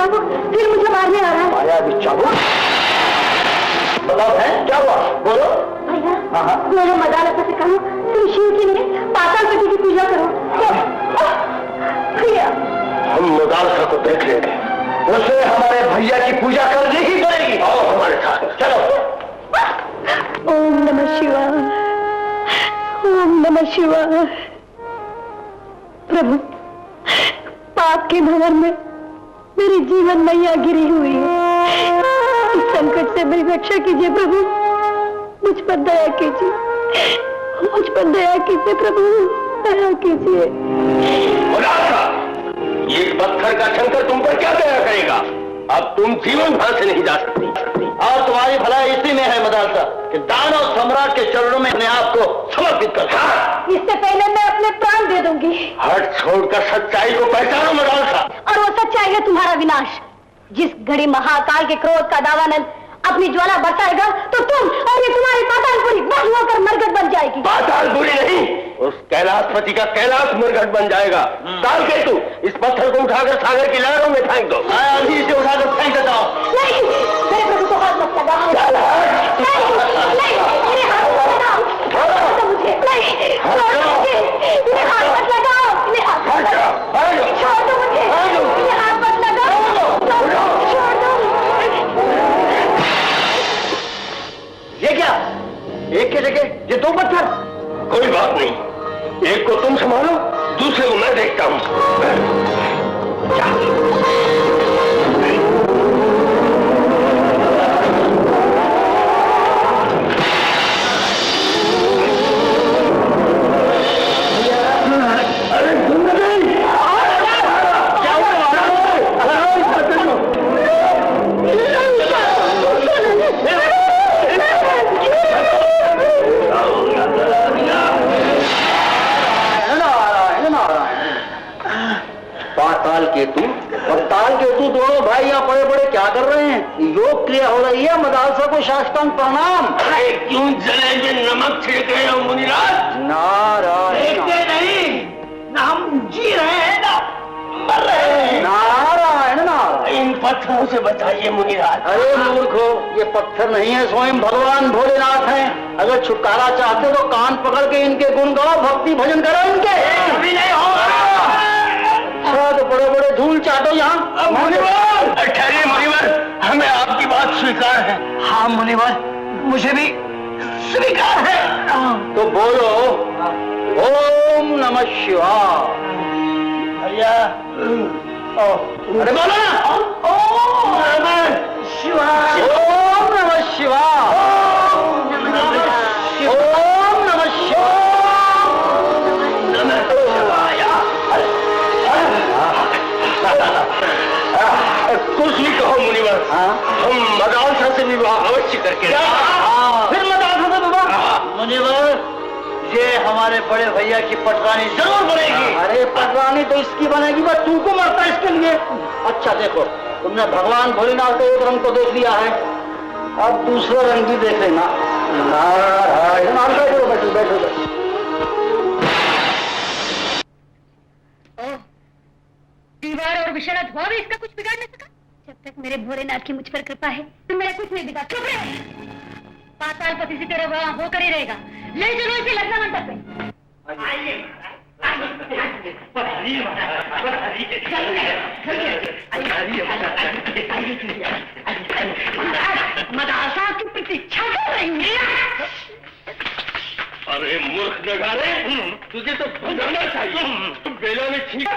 चाबुक फिर मुझे मारने आ रहा है। मायावी चाबुक? मतलब है क्या हुआ? बोलो। भैया मैंने मदालसा से कहा तुम शिव के लिए पातालपति की पूजा करो। भैया हम मदालसा को देख लेंगे, उसे हमारे भैया की पूजा करनी ही पड़ेगी। आओ हमारे साथ, चलो। ओम नमः शिवाय, ओम नमः शिवाय। प्रभु, पाप के भंवर में मेरी जीवन मैया गिरी हुई है। इस संकट से मेरी रक्षा कीजिए प्रभु, मुझ पर दया कीजिए, मुझ पर दया कीजिए प्रभु, दया कीजिए। ये पत्थर का शंकर तुम पर क्या दया करेगा? अब तुम जीवन भर से नहीं जा सकती। और तुम्हारी भलाई इसी में है मदालसा कि दानव सम्राट के चरणों में अपने आप को समर्पित कर। इससे पहले मैं अपने प्राण दे दूंगी। हट छोड़कर सच्चाई को पहचानो मदालसा। और वो सच्चाई है तुम्हारा विनाश। जिस घड़ी महाकाल के क्रोध का दावानल अपनी ज्वाला बरसाएगा तो तुम और ये तुम्हारी पातालपुरी भस्म होकर मरघट बन जाएगी। पातालपुरी नहीं, उस कैलाशपति का कैलाश मरघट बन जाएगा। काल केतु, इस पत्थर को उठाकर सागर की लहरों में फेंक दो। अभी से उठाकर फेंक देता हूँ। नहीं, मेरे प्रभु को हाथ मत लगाओ। नहीं, मेरे हाथ मत लगाओ। छोड़ो मुझे, नहीं, छोड़ो मुझे, मेरे हाथ मत लगाओ, मेरे हाथ मत लगाओ। छोड़ दो मुझे, मेरे हाथ मत लगाओ, छोड़ दो। ये क्या? एक के जगह ये दो पत्थर? कोई बात नहीं, एक को तुम संभालो, दूसरे को मैं देखता हूँ। पताल केतु दोनों भाई यहाँ पड़े पड़े क्या कर रहे हैं? योग क्रिया हो रही है। मदालसा को साष्टांग प्रणाम। अरे क्यों जले में नमक छिड़क रहे हो मुनिराज? नारायण नहीं, ना हम जी रहे हैं ना मर रहे हैं। नारायण नारायण। इन पत्थरों से बचाइए मुनिराज। अरे मूर्खो, ये पत्थर नहीं है, स्वयं भगवान भोलेनाथ हैं। अगर छुटकारा चाहते तो कान पकड़ के इनके गुण गाओ, भक्ति भजन करो इनके। अभी नहीं होगा। तो बड़े बड़े धूल चाटो यहाँ। मुनिवर, ठहरिए मुनिवर, हमें आपकी बात स्वीकार है। हाँ मुनिवर, मुझे भी स्वीकार है। तो बोलो ओम नमः शिवाय। भैया, अरे बोलो ना। ओम नमः शिवाय। ओम नमः शिवाय। ओम नमः शिवाय। कुछ भी कहो मुनिवर, हम मदालसा से विवाह अवश्य करके फिर मदालसा से विवाह? मुनिवर, ये हमारे बड़े भैया की पटरानी जरूर बनेगी। अरे पटरानी तो इसकी बनेगी, बस तुमको मरता इसके लिए। अच्छा देखो, तुमने भगवान भोलेनाथ के एक रंग को देख लिया है, अब दूसरा रंग भी देख लेना। बैठो बैठो बैठो। दीवार और विषाणु हुआ भी इसका कुछ बिगाड़ नहीं सका। जब तक मेरे भोलेनाथ की मुझ पर कृपा है तो मेरा कुछ नहीं बिगाड़। चुप रहे। पातालपति से तेरा विवाह होकर ही रहेगा। ले चलो इसे लग्न मंडप पे। मदालसा की प्रतीक्षा कर रही है। अरे मूर्ख नगारे, तुझे तो बजाना चाहिए। तुम बेला में ठीक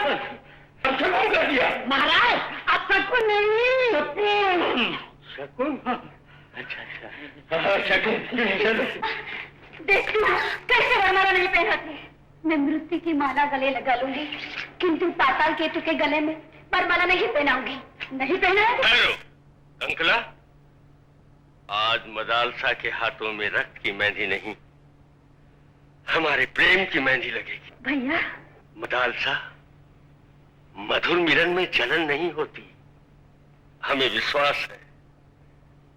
कर दिया। महाराज, अब शकुन नहीं। शकुन? अच्छा, शकुन। देखती हूँ कैसे वरमाला नहीं पहनाते। मैं मृत्यु की माला गले लगा लूंगी, किंतु पाताल केतु के गले में वरमाला नहीं पहनाऊंगी। नहीं पहनाऊंगी। कंकला, आज मदालसा के हाथों में रक्त की मेहंदी नहीं, हमारे प्रेम की मेहंदी लगेगी। भैया, मदालसा, मधुर मिलन में जलन नहीं होती। हमें विश्वास है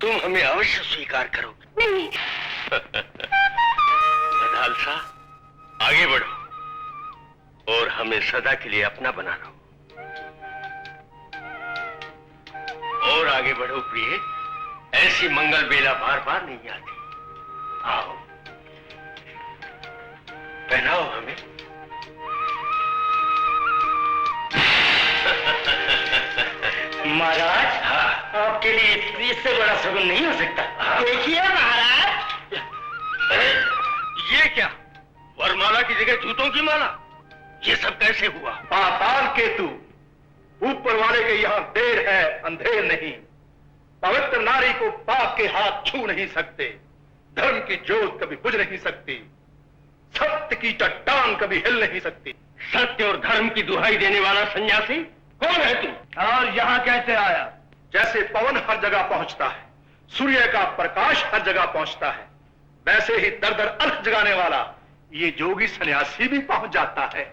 तुम हमें अवश्य स्वीकार करोगे। नहीं। मदालसा, आगे बढ़ो और हमें सदा के लिए अपना बना लो। आगे बढ़ो प्रिय, ऐसी मंगल बेला बार बार नहीं आती। आओ, पहनाओ हमें। महाराज, हाँ, आपके लिए इससे बड़ा शगुन नहीं हो सकता। हाँ। देखिए महाराज, ये क्या, वरमाला की जगह जूतों की माला? ये सब कैसे हुआ? पाताल केतु, ऊपर वाले के यहाँ देर है अंधेर नहीं। पवित्र नारी को पाप के हाथ छू नहीं सकते। धर्म की ज्योत कभी बुझ नहीं सकती। सत्य की चट्टान कभी हिल नहीं सकती। सत्य और धर्म की दुहाई देने वाला सन्यासी कौन है तू? और यहाँ कैसे आया? जैसे पवन हर जगह पहुंचता है, सूर्य का प्रकाश हर जगह पहुंचता है, वैसे ही दर दर अर्थ जगाने वाला ये जोगी सन्यासी भी पहुंच जाता है।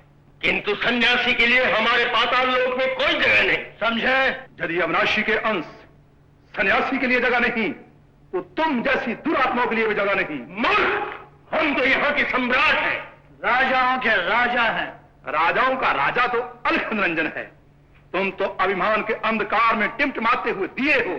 किंतु सन्यासी के लिए हमारे पाताल लोक में कोई जगह नहीं। समझे? यदि अविनाशी के अंश सन्यासी के लिए जगह नहीं, तो तुम जैसी दुरात्माओं के लिए भी जगह नहीं। मूर्ख! हम तो यहाँ के सम्राट हैं, राजाओं के राजा हैं। राजाओं का राजा तो अलख निरंजन है। तुम तो अभिमान के अंधकार में टिमटिमाते हुए दिए हो,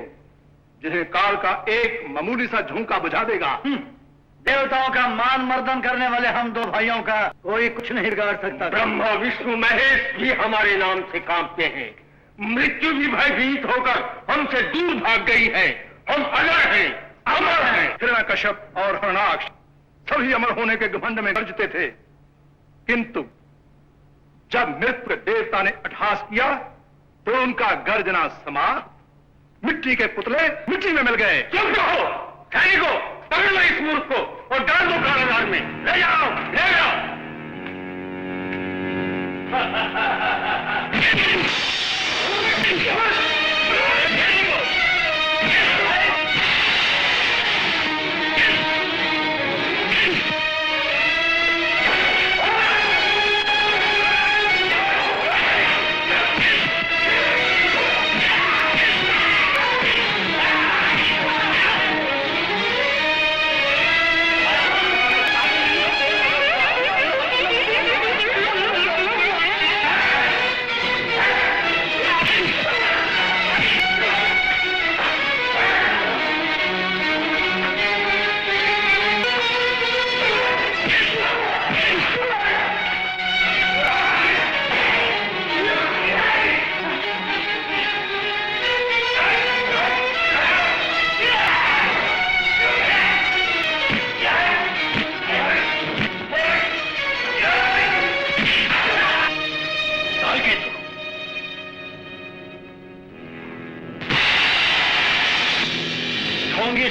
जिन्हें काल का एक मामूली सा झोंका बुझा देगा। देवताओं का मान मर्दन करने वाले हम दो भाइयों का कोई कुछ नहीं बिगाड़ सकता। ब्रह्मा विष्णु महेश भी हमारे नाम से कांपते हैं। मृत्यु भी भयभीत होकर हमसे दूर भाग गई है। हम अमर हैं, अमर हैं। हिरण्यकश्यप और हरणाक्ष सभी अमर होने के घमंड में गर्जते थे, किंतु जब मृत्यु के देवता ने अट्टहास किया तो उनका गर्जना समाप्त। मिट्टी के पुतले मिट्टी में मिल गए। चुप रहो सैनिकों, पकड़ लो इस मूर्ख को और डाल दो कारागार में। ले जाओ, ले जाओ।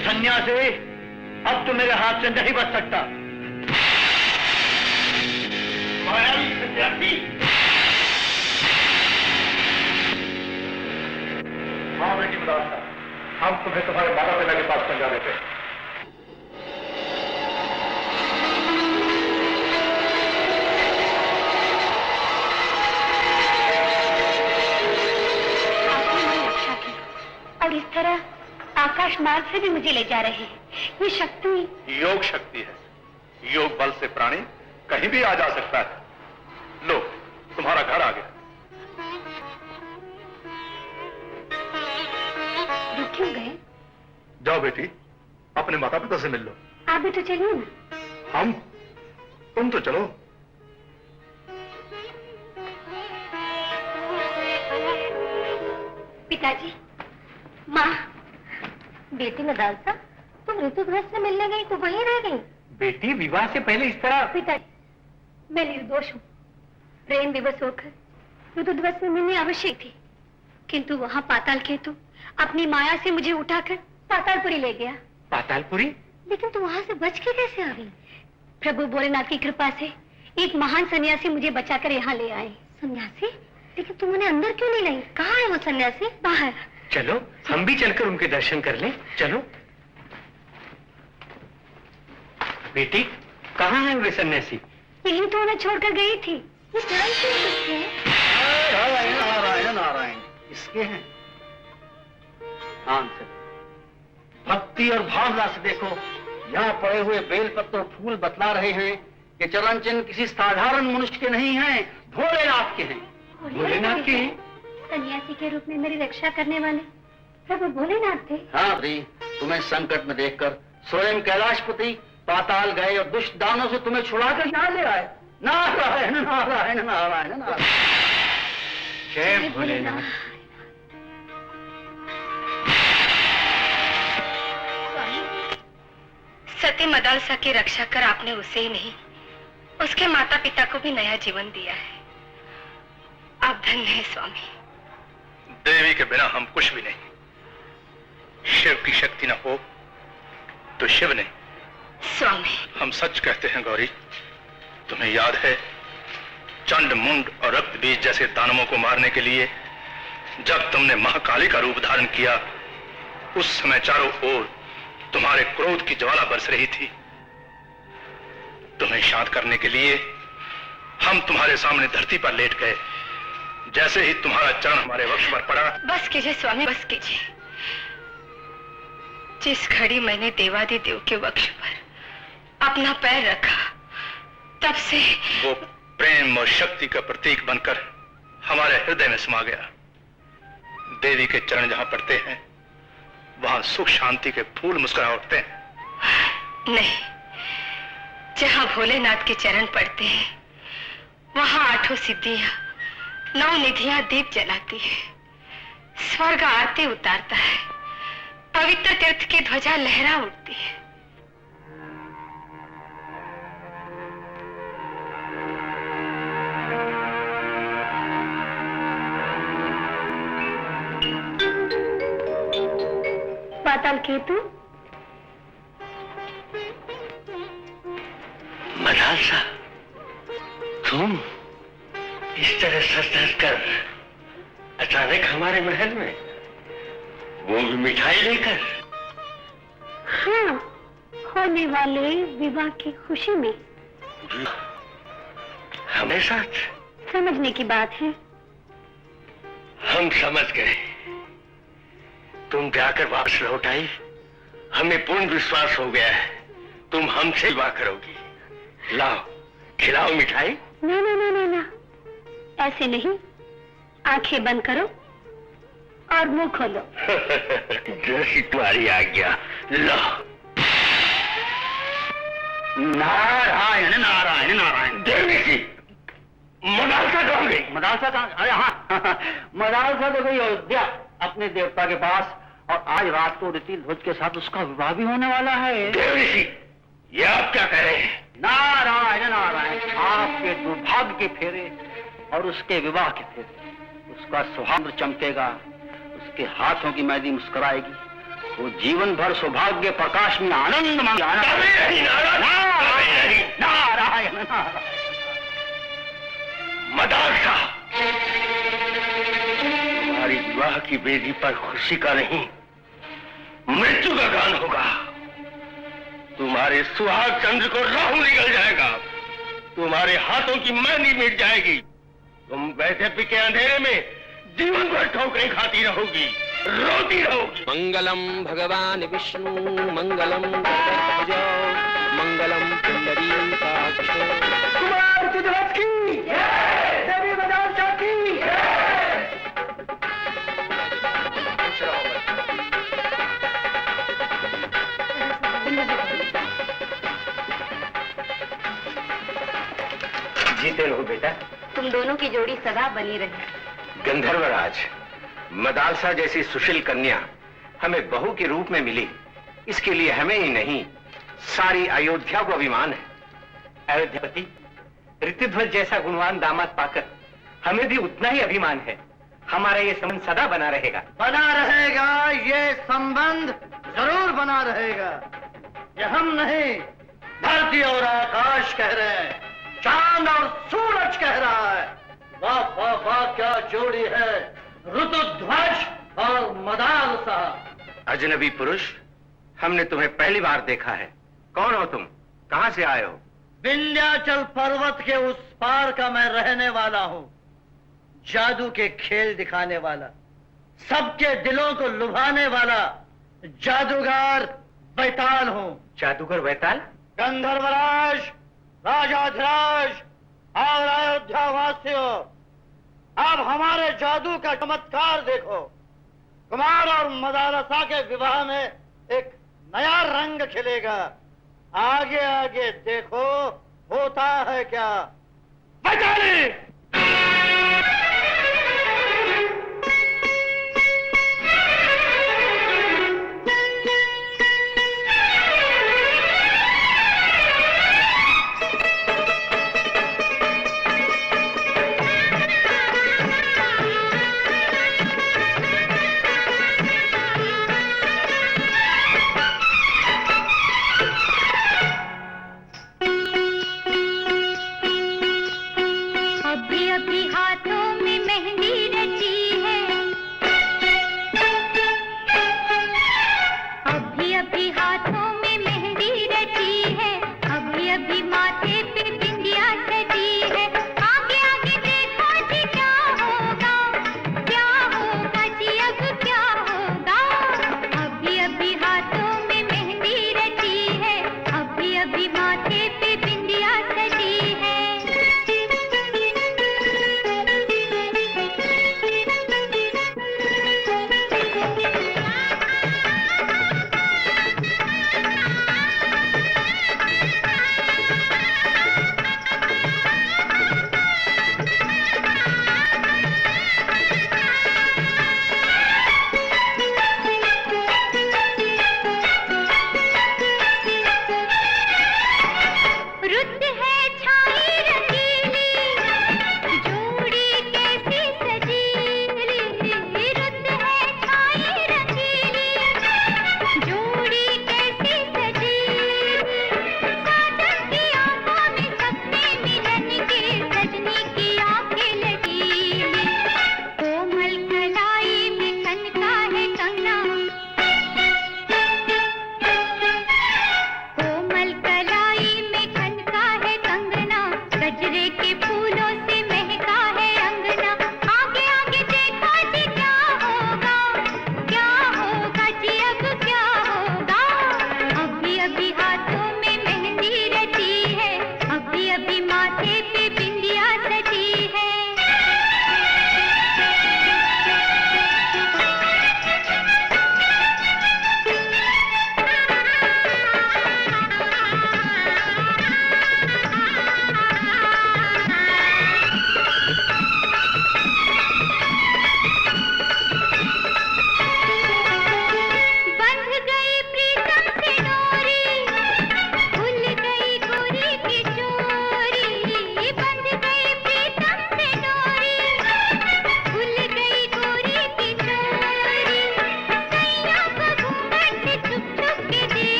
सन्यासी, अब तो मेरे हाथ से नहीं बच सकता। मायावी सन्यासी, हाँ बेटी बताता, हम तुम्हें तुम्हारे माता पिता के पास पहुंचा देते। और इस तरह आकाश मार्ग से भी मुझे ले जा रहे हैं। ये शक्ति योग शक्ति है। योग बल से प्राणी कहीं भी आ जा सकता है। लो, तुम्हारा घर आ गया। रुक क्यों गए? जाओ बेटी, अपने माता पिता से मिल लो। आप भी तो चलिए ना। हम? तुम तो चलो। पिताजी, माँ, बेटी मदालसा, तुम ऋतुध्वज से मिलने गई तो वहीं रह गई? बेटी, विवाह से पहले इस तरह? पिताजी, मैं निर्दोष हूँ। प्रेम विवश होकर ऋतुध्वज से मिलनी आवश्यक थी, किंतु वहाँ पाताल केतु अपनी माया से मुझे उठाकर पातालपुरी ले गया। पातालपुरी? लेकिन तू वहाँ से बच के कैसे आ गई? प्रभु भोलेनाथ की कृपा से एक महान सन्यासी मुझे बचाकर यहाँ ले आए। सन्यासी? लेकिन तुम उन्हें अंदर क्यों नहीं लाई? कहाँ है वो सन्यासी? बाहर। चलो, हम भी चलकर उनके दर्शन कर लें। चलो। बेटी, कहाँ है वे सन्यासी? यही तो उन्हें छोड़कर गई थी। ये जान क्यों सकते हैं? नारायण नारायण नारायण, इसके हैं। हाँ से भक्ति और भावना से देखो, यहाँ पड़े हुए बेलपत्र फूल बतला रहे हैं कि चरण चिन्ह किसी साधारण मनुष्य के नहीं हैं, भोलेनाथ के हैं। भोलेनाथ के? सन्यासी के रूप में मेरी रक्षा करने वाले प्रभु भोलेनाथ थे। हाँ भाई, तुम्हें संकट में देखकर स्वयं कैलाशपति पाताल गए और दुष्ट दानों से तुम्हें छुड़ाकर यहाँ ले आए। नारायण नारायण नारायण नारायण। जय भोलेनाथ। सती मदालसा की रक्षा कर आपने उसे ही नहीं, उसके माता पिता को भी नया जीवन दिया है। आप धन्य हैं स्वामी। देवी के बिना हम कुछ भी नहीं। शिव की शक्ति न हो तो शिव नहीं। स्वामी, हम सच कहते हैं गौरी। तुम्हें याद है चंड मुंड और रक्त बीज जैसे दानवों को मारने के लिए जब तुमने महाकाली का रूप धारण किया, उस समय चारों ओर तुम्हारे क्रोध की ज्वाला बरस रही थी। तुम्हें शांत करने के लिए हम तुम्हारे सामने धरती पर लेट गए। जैसे ही तुम्हारा चरण हमारे वक्ष पर पड़ा। बस कीजिए स्वामी, बस कीजिए। जिस घड़ी मैंने देवादिदेव के वक्ष पर अपना पैर रखा, तब से वो प्रेम और शक्ति का प्रतीक बनकर हमारे हृदय में समा गया। देवी के चरण जहां पड़ते हैं, वहां सुख शांति के फूल मुस्कुरा उठते हैं। नहीं, जहां भोलेनाथ के चरण पड़ते हैं, वहां 8 सिद्धियां, 9 निधियां दीप जलाती है, स्वर्ग आरती उतारता है, पवित्र तीर्थ की ध्वजा लहरा उठती है। पाताल केतु, मदालसा, तुम इस तरह सच कर अचानक हमारे महल में, वो भी मिठाई लेकर? हाँ, होने वाले विवाह की खुशी में। हमें साथ समझने की बात है। हम समझ गए। तुम जाकर वापस लौट आई, हमें पूर्ण विश्वास हो गया है तुम हमसे विवाह करोगी। लाओ, खिलाओ मिठाई। ना ना ना ना ना, ऐसे नहीं। आंखें बंद करो और मुंह खोलो। जैसी तुम्हारी आज्ञा। लाओ। नारायण नारायण नारायण। देवी जी, मदालसा कहाँ गई? मदालसा कहाँ? अरे हाँ, मदालसा तो गई अयोध्या अपने देवता के पास, और आज रात को रीति ध्वज के साथ उसका विवाह भी होने वाला है। देवी जी, ये आप क्या कह रहे हैं? नारायण नारायण। आपके दुर्भाग्य के फेरे और उसके विवाह के फेरे, उसका सौहार्द चमकेगा, उसके हाथों की मेहंदी मुस्कुराएगी, वो जीवन भर सौभाग्य प्रकाश में आनंद मांगेगा। नारायण नारायण। मदालसा, तुम्हारी विवाह की वेदी पर खुशी का नहीं, मृत्यु का गान होगा। तुम्हारे सुहाग चंद्र को राहु निकल जाएगा, तुम्हारे हाथों की मेहंदी मिट जाएगी, तुम वैसे पिके अंधेरे में जीवन भर ठोकरें खाती रहोगी, रोती रहोगी। मंगलम भगवान विष्णु मंगलम गणपतभुज मंगलम पुंडरीकाक्ष। कुमार सिद्धनाथ की जय, देवी मदालसा की जय। जीते रहो बेटा। तुम दोनों की जोड़ी सदा बनी रहे। गंधर्वराज, मदालसा जैसी सुशील कन्या हमें बहू के रूप में मिली, इसके लिए हमें ही नहीं सारी अयोध्या को अभिमान है। अयोध्यापति, ऋतुध्वज जैसा गुणवान दामाद पाकर हमें भी उतना ही अभिमान है। हमारा ये संबंध सदा बना रहेगा। बना रहेगा, ये संबंध जरूर बना रहेगा। ये हम नहीं, धरती और आकाश कह रहे हैं, चांद और सूरज कह रहा है। वाह वाह वाह, क्या जोड़ी है ऋतुध्वज और मदालसा। अजनबी पुरुष, हमने तुम्हें पहली बार देखा है। कौन हो तुम? कहां से आए हो? विंध्याचल पर्वत के उस पार का मैं रहने वाला हूँ, जादू के खेल दिखाने वाला, सबके दिलों को लुभाने वाला जादूगर बैताल हूँ। जादूगर बैताल? गंधर्वराज, राजाधिराज और अयोध्या वासियों, अब हमारे जादू का चमत्कार देखो। कुमार और मदारसा के विवाह में एक नया रंग खिलेगा। आगे आगे देखो होता है क्या। बचाली! अब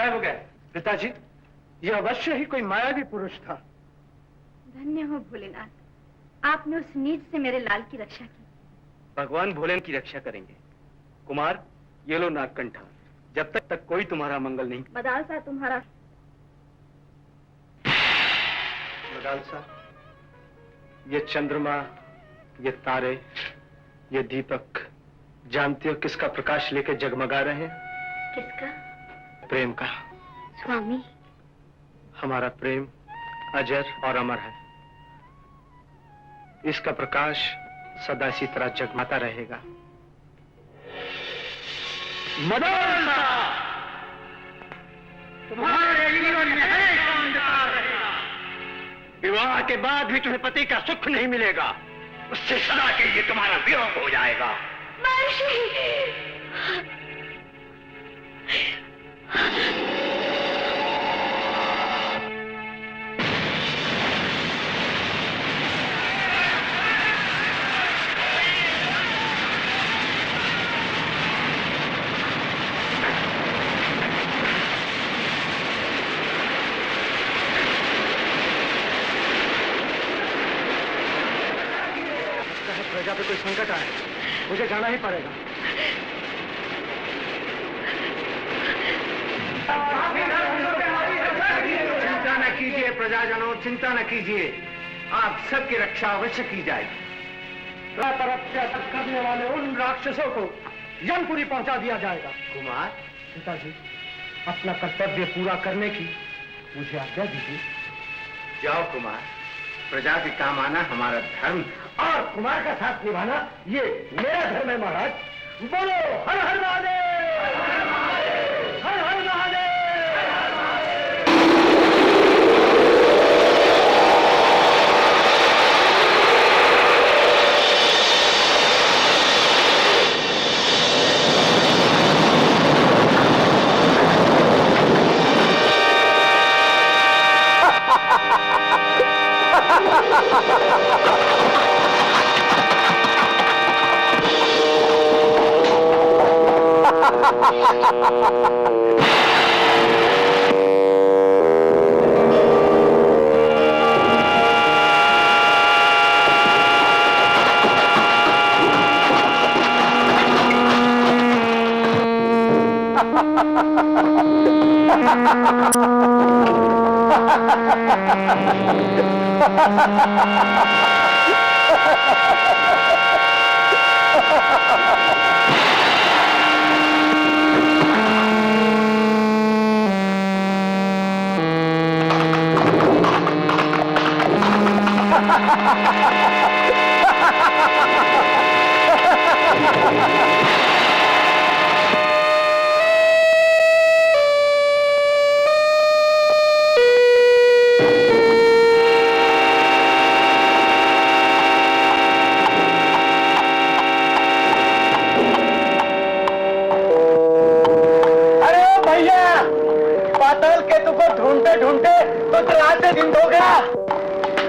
गायब हो गया। पिताजी, यह अवश्य ही कोई मायावी पुरुष था। धन्य हो भोलेनाथ, आपने उस नीच से मेरे लाल की रक्षा की। भगवान भोले की रक्षा करेंगे। कुमार, ये लो नागकंठा, जब तक कोई तुम्हारा मंगल नहीं। बदाल सा तुम्हारा। बदाल सा, ये चंद्रमा, ये तारे, ये दीपक, जानती हो किसका प्रकाश लेकर जगमगा रहे हैं? किसका? प्रेम का। स्वामी, हमारा प्रेम अजर और अमर है। इसका प्रकाश सदा इसी तरह जगमगाता रहेगा। मदन, तुम्हारे जीवन में हमेशा अंधकार रहेगा। विवाह के बाद भी तुम्हें पति का सुख नहीं मिलेगा, उससे सदा के लिए तुम्हारा वियोग हो जाएगा। प्रजा पे कोई संकट आए, मुझे जाना ही पड़ेगा। चिंता न कीजिए प्रजाजनों, चिंता न कीजिए, आप सबकी रक्षा अवश्य की जाएगी। तरफ से अटक करने वाले उन राक्षसों को यमपुरी पहुंचा दिया जाएगा। कुमार, पिताजी, अपना कर्तव्य पूरा करने की मुझे आज्ञा दीजिए। जाओ कुमार, प्रजा के काम आना हमारा धर्म और कुमार का साथ निभाना ये मेरा धर्म है। महाराज, बोलो हर हर महादेव, हर हर महादेव।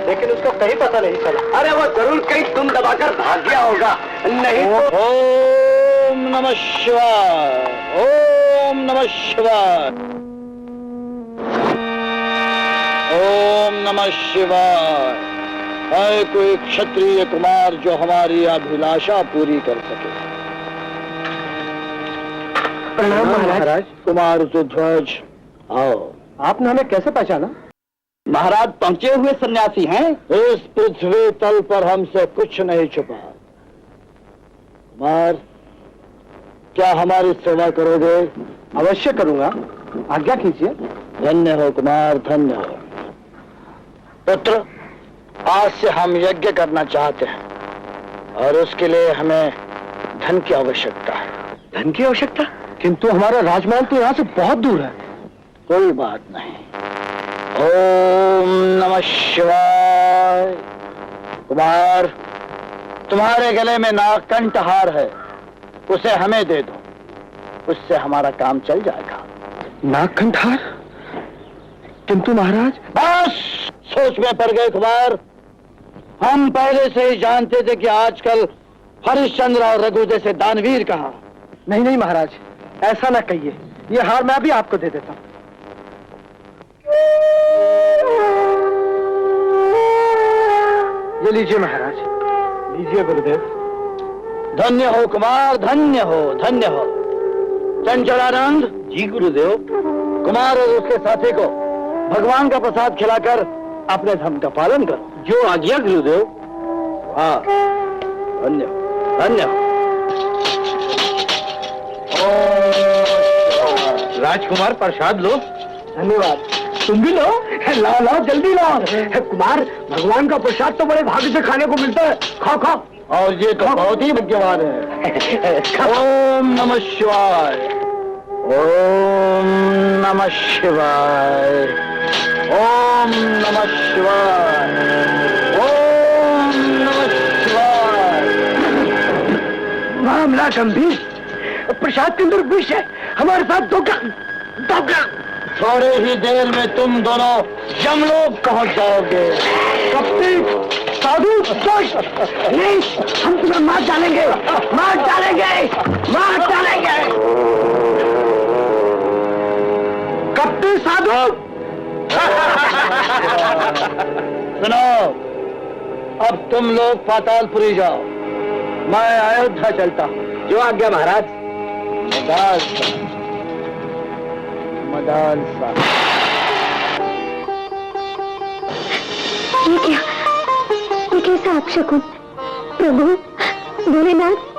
लेकिन उसको कहीं पता नहीं चला। अरे वो जरूर कहीं तुम दबाकर भाग गया होगा, नहीं तो। ओम नमः शिवाय, ओम नमः शिवाय, ओम नमः शिवाय। है कोई क्षत्रिय कुमार जो हमारी अभिलाषा पूरी कर सके? प्रणाम महाराज। कुमार ध्वज, आओ। आपने हमें कैसे पहचाना? महाराज पहुंचे हुए सन्यासी हैं। इस पृथ्वी तल पर हमसे कुछ नहीं छुपा। कुमार, क्या हमारी सेवा करोगे? अवश्य करूंगा, आज्ञा कीजिए। धन्य हो कुमार, धन्य हो। पुत्र, आज से हम यज्ञ करना चाहते हैं और उसके लिए हमें धन की आवश्यकता है। धन की आवश्यकता? किंतु हमारा राजमहल तो यहाँ से बहुत दूर है। कोई बात नहीं। ओम नमः शिवाय। कुमार, तुम्हारे गले में नागकंठ हार है, उसे हमें दे दो, उससे हमारा काम चल जाएगा। नागकंठ हार? किंतु महाराज। बस सोच में पड़ गए कुमार। हम पहले से ही जानते थे कि आजकल हरिश्चंद्र और रघु जैसे दानवीर कहाँ। नहीं नहीं महाराज, ऐसा ना कहिए, ये हार मैं भी आपको दे देता हूँ। ये लीजिए महाराज, लीजिए गुरुदेव। धन्य हो कुमार, धन्य हो, धन्य हो। चंचलानंद। जी गुरुदेव। कुमार और उसके साथी को भगवान का प्रसाद खिलाकर अपने धर्म का पालन करो। जो आज्ञा गुरुदेव। हाँ, धन्य हो, धन्य हो। राजकुमार प्रसाद लो। धन्यवाद। तुम भी लो। लाओ लाओ, जल्दी लाओ। कुमार, भगवान का प्रसाद तो बड़े भाग्य से खाने को मिलता है। खाओ खाओ। और ये तो बहुत ही भाग्यवान है। ओम नमः शिवाय, ओम नमः शिवाय, ओम नमः शिवाय, ओम नमः शिवाय। मामला गंभीर। प्रसाद के अंदर विष है। हमारे साथ धोखा। थोड़े ही देर में तुम दोनों यमलोक पहुंच जाओगे। साधु नहीं, हम तुम्हें मार डालेंगे, मार डालेंगे, मार डालेंगे। कपटी साधु। सुनो, अब तुम लोग पातालपुरी जाओ, मैं अयोध्या चलता हूँ। जो आज्ञा महाराज। मदाल साहब। ये क्या? ये कैसा अपशकुन? प्रभु भोलेनाथ।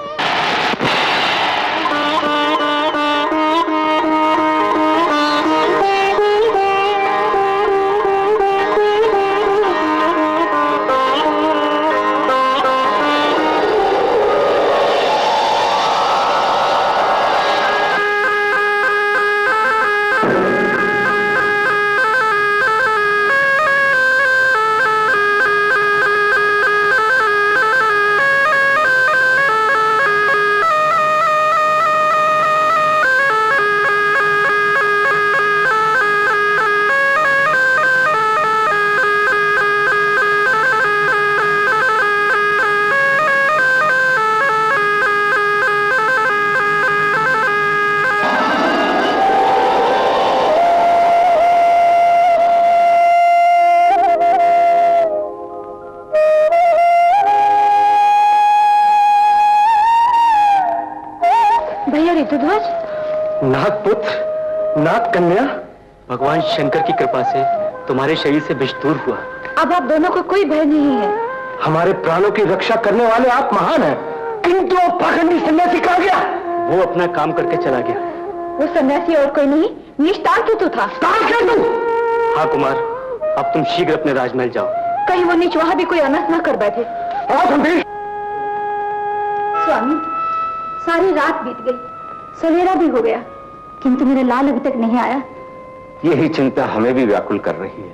नागपुत्र, नाग कन्या, भगवान शंकर की कृपा से तुम्हारे शरीर से विष दूर हुआ। अब आप दोनों को कोई भय नहीं है। हमारे प्राणों की रक्षा करने वाले आप महान हैं, किंतु वो पाखंडी सन्यासी कहाँ गया? वो अपना काम करके चला गया। वो सन्यासी और कोई नहीं, निष्ठार केतु था। हाँ कुमार, अब तुम शीघ्र अपने राजमहल जाओ। कहीं वो नीच वहाँ भी कोई अनर्थ न कर बैठे। स्वामी, सारी रात बीत गई, सवेरा भी हो गया, किंतु मेरा लाल अभी तक नहीं आया। यही चिंता हमें भी व्याकुल कर रही है।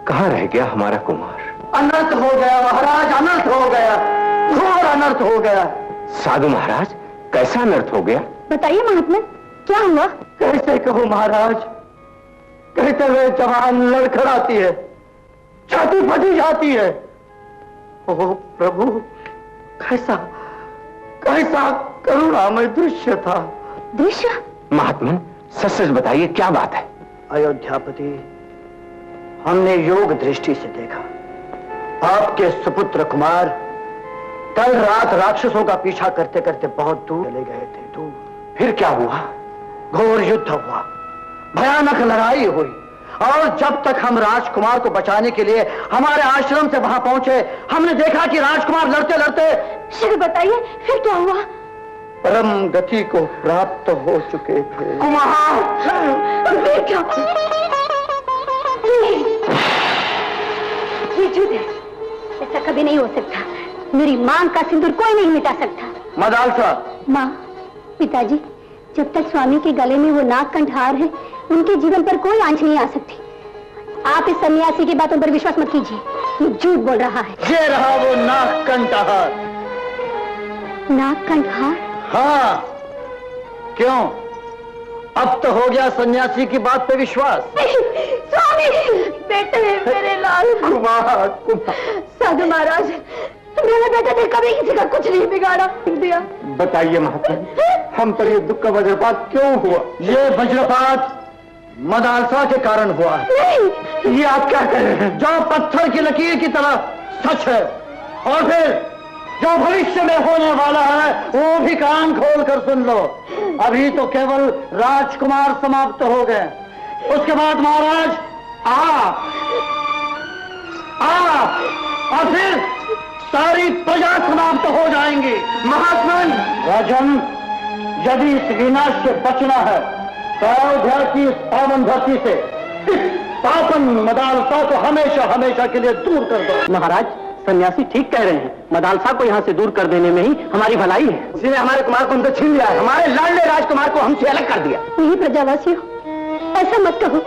कहाँ रह गया हमारा कुमार? अनर्थ हो गया महाराज, अनर्थ हो गया, घोर अनर्थ हो गया। साधु महाराज, कैसा अनर्थ हो गया? बताइए महात्मा, क्या हुआ? कैसे कहूँ महाराज, कहते हुए जवान लड़खड़ाती है, छाती फटी जाती है। ओ प्रभु, कैसा कैसा करुणामय दृश्य था। दृश्य? महात्मन, सच सच बताइए, क्या बात है? अयोध्यापति, हमने योग दृष्टि से देखा, आपके सुपुत्र कुमार कल रात राक्षसों का पीछा करते करते बहुत दूर चले गए थे। दूर। फिर क्या हुआ? घोर युद्ध हुआ, भयानक लड़ाई हुई, और जब तक हम राजकुमार को बचाने के लिए हमारे आश्रम से वहां पहुंचे, हमने देखा कि राजकुमार लड़ते लड़ते। शीघ्र बताइए, फिर क्या हुआ? परम गति को प्राप्त हो चुके थे। कुमार, फिर क्या? ये झूठ है, ऐसा कभी नहीं हो सकता। मेरी मांग का सिंदूर कोई नहीं मिटा सकता। मदालसा। माँ, पिताजी, जब तक स्वामी के गले में वो नागकंठ हार है, उनके जीवन पर कोई आंच नहीं आ सकती। आप इस सन्यासी की बातों पर विश्वास मत कीजिए, ये झूठ बोल रहा है। ये रहा वो नागकंठ हार। नागकंठ हार? हाँ, क्यों? अब तो हो गया सन्यासी की बात पे विश्वास। स्वामी, बेटे मेरे लाल। कुमार, कुमार। साधु महाराज, मेरे बेटे ने कभी किसी का कुछ नहीं बिगाड़ा दिया। बताइए महात्मा, हम पर ये दुख का वज्रपात क्यों हुआ? ये वज्रपात मदालसा के कारण हुआ है। नहीं, ये आप क्या कह रहे हैं? जो पत्थर की लकीर की तरह सच है, और फिर जो भविष्य में होने वाला है वो भी कान खोल कर सुन लो। अभी तो केवल राजकुमार समाप्त हो गए, उसके बाद महाराज आप और फिर सारी प्रजा समाप्त हो जाएंगी। महात्मन राजन, यदि इस विनाश से बचना है तो अयोध्या की इस पावन धरती से इस पापन मदालसा को हमेशा हमेशा के लिए दूर कर दो। महाराज, सन्यासी ठीक कह रहे हैं। मदालसा को यहाँ से दूर कर देने में ही हमारी भलाई है। उसने हमारे कुमार को हमसे छीन लिया है, हमारे लाडले राजकुमार को हमसे अलग कर दिया। नहीं प्रजावासियों, ऐसा मत कहो।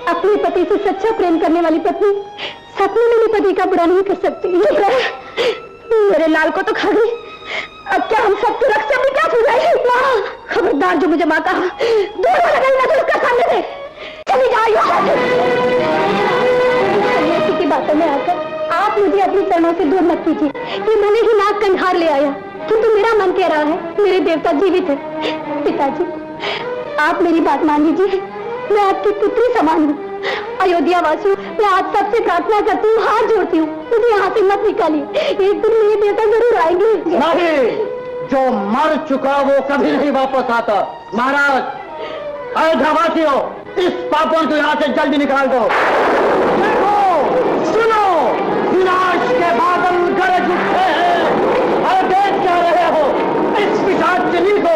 अपने पति से सच्चा प्रेम करने वाली पत्नी सपने में भी पति का बुरा नहीं कर सकती। मेरे लाल को तो खा गई, अब क्या हम सबकी रक्षा भी क्या छुड़ाएंगे? खबरदार, जो मुझे माँ कहा दूर हो लगेगा तो उसका सामने से चली जाओ। सन्यासी की बातों में आकर आप मुझे अपनी चरणों से दूर मत कीजिए। ये मैंने ही नाग कंधार ले आया, किंतु मेरा मन कह रहा है मेरे देवता जीवित है। पिताजी, आप मेरी बात मान लीजिए, मैं आपकी पुत्री समान हूँ। अयोध्या वासियों, मैं आप सबसे प्रार्थना करती हूँ, हाथ जोड़ती हूँ, मुझे यहाँ से मत निकालिए। एक दिन मेरे देवता जरूर आएंगे। नहीं, जो मर चुका वो कभी नहीं वापस आता। महाराज, अयोध्या वासियों, इस पापन को यहाँ से जल्दी निकाल दो। देखो, सुनो, विनाश के बादल गरज उठे हैं और देख क्या रहे हो? इस पिशाचिनी को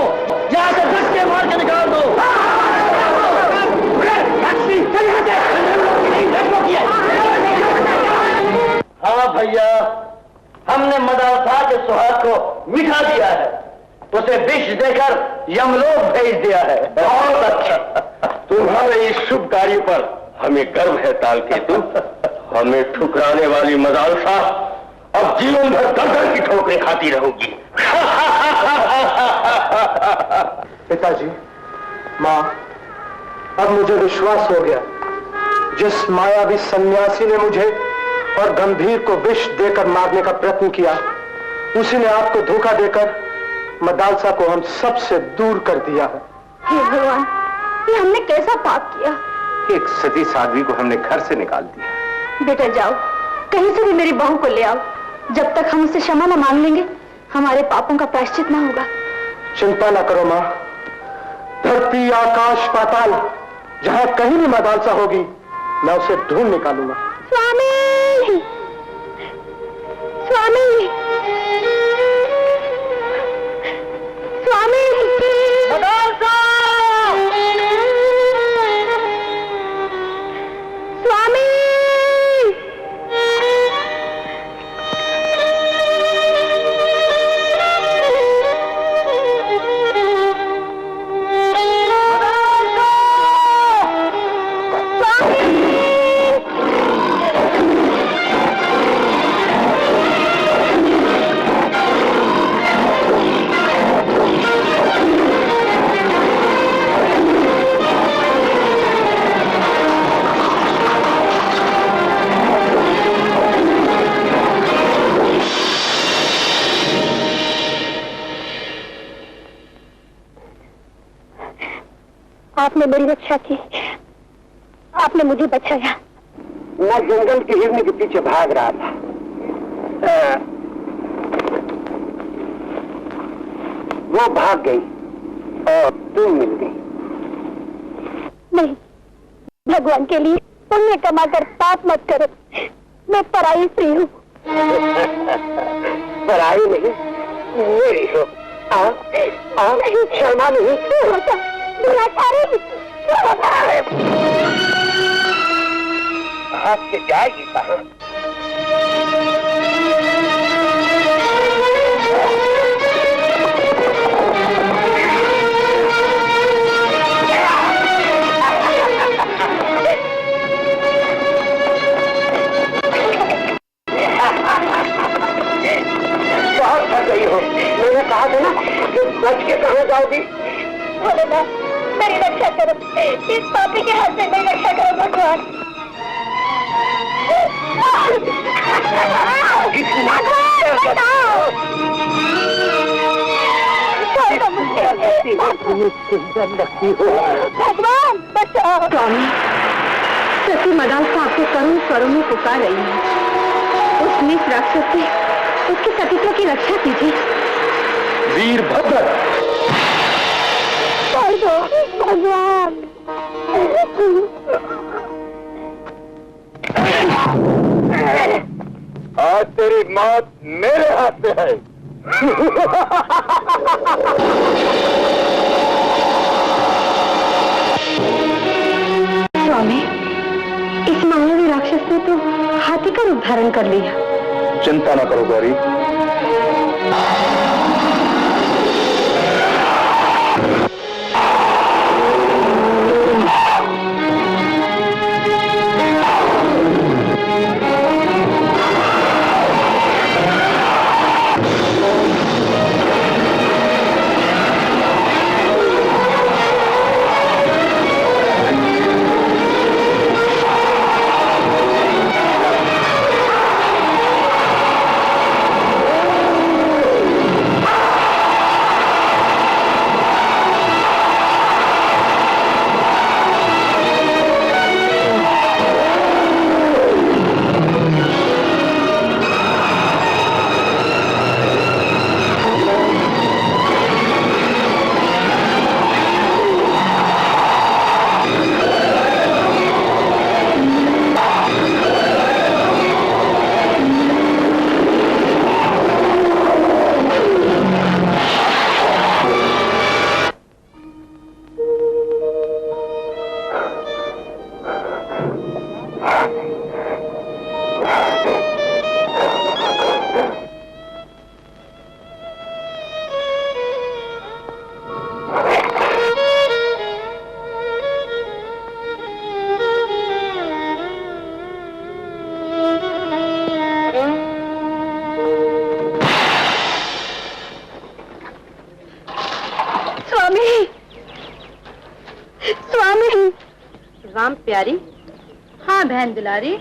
यहाँ से धक्के मार के निकाल दो। हाँ भैया, हमने मदालसा के सुहाग को मिटा दिया है, उसे विष देकर यमलोक भेज दिया है। बहुत अच्छा, तुम्हारे इस शुभ कार्य पर हमें गर्व है तालकेतु। हमें ठुकराने वाली मदालसा अब जीवन भर दर की ठोकरें खाती रहोगी। पिताजी, माँ, अब मुझे विश्वास हो गया, जिस मायावी सन्यासी ने मुझे और गंभीर को विष देकर मारने का प्रयत्न किया, उसी ने आपको धोखा देकर मदालसा को हम सबसे दूर कर दिया है। हे भगवान, ये हमने कैसा पाप किया? एक सती साध्वी को हमने घर से निकाल दिया। बेटा जाओ, कहीं से भी मेरी बहू को ले आओ। जब तक हम उससे क्षमा न मांग लेंगे, हमारे पापों का प्रायश्चित न होगा। चिंता न करो माँ, धरती आकाश पाताल जहाँ कहीं भी मदालसा होगी, मैं उसे ढूंढ निकालूंगा। स्वामी, स्वामी, स्वामी, मदालसा! स्वामी, आपने मेरी रक्षा की, आपने मुझे बचाया। मैं जंगल के हिरनी के पीछे भाग रहा था, वो भाग गई और तुम मिल गई। नहीं, भगवान के लिए पुण्य कमा कर पाप मत करो। मैं पराई स्त्री हूँ। पराई नहीं, मेरी हो। शर्मा नहीं, हाथ से जाएगी कहाँ? बहुत थक गई हो, मैंने कहा था ना कि बच के कहाँ जाओगी? भोलेनाथ, मेरी रक्षा करो, इस पापी के हाथ से मेरी रक्षा करो भगवान। भगवान बचाओ। स्वामी, सती मदालसा आपके करुण स्वरों में पुकार रही है। उस नीच राक्षस से उसके सतीत्व की रक्षा कीजिए। वीरभद्र, भगवान, आज तेरी मौत मेरे हाथ में है। स्वामी, इस मायावी राक्षस ने तो हाथी का रूप धारण कर लिया। चिंता न करो गौरी, राम प्यारी। हाँ बहन दुलारी,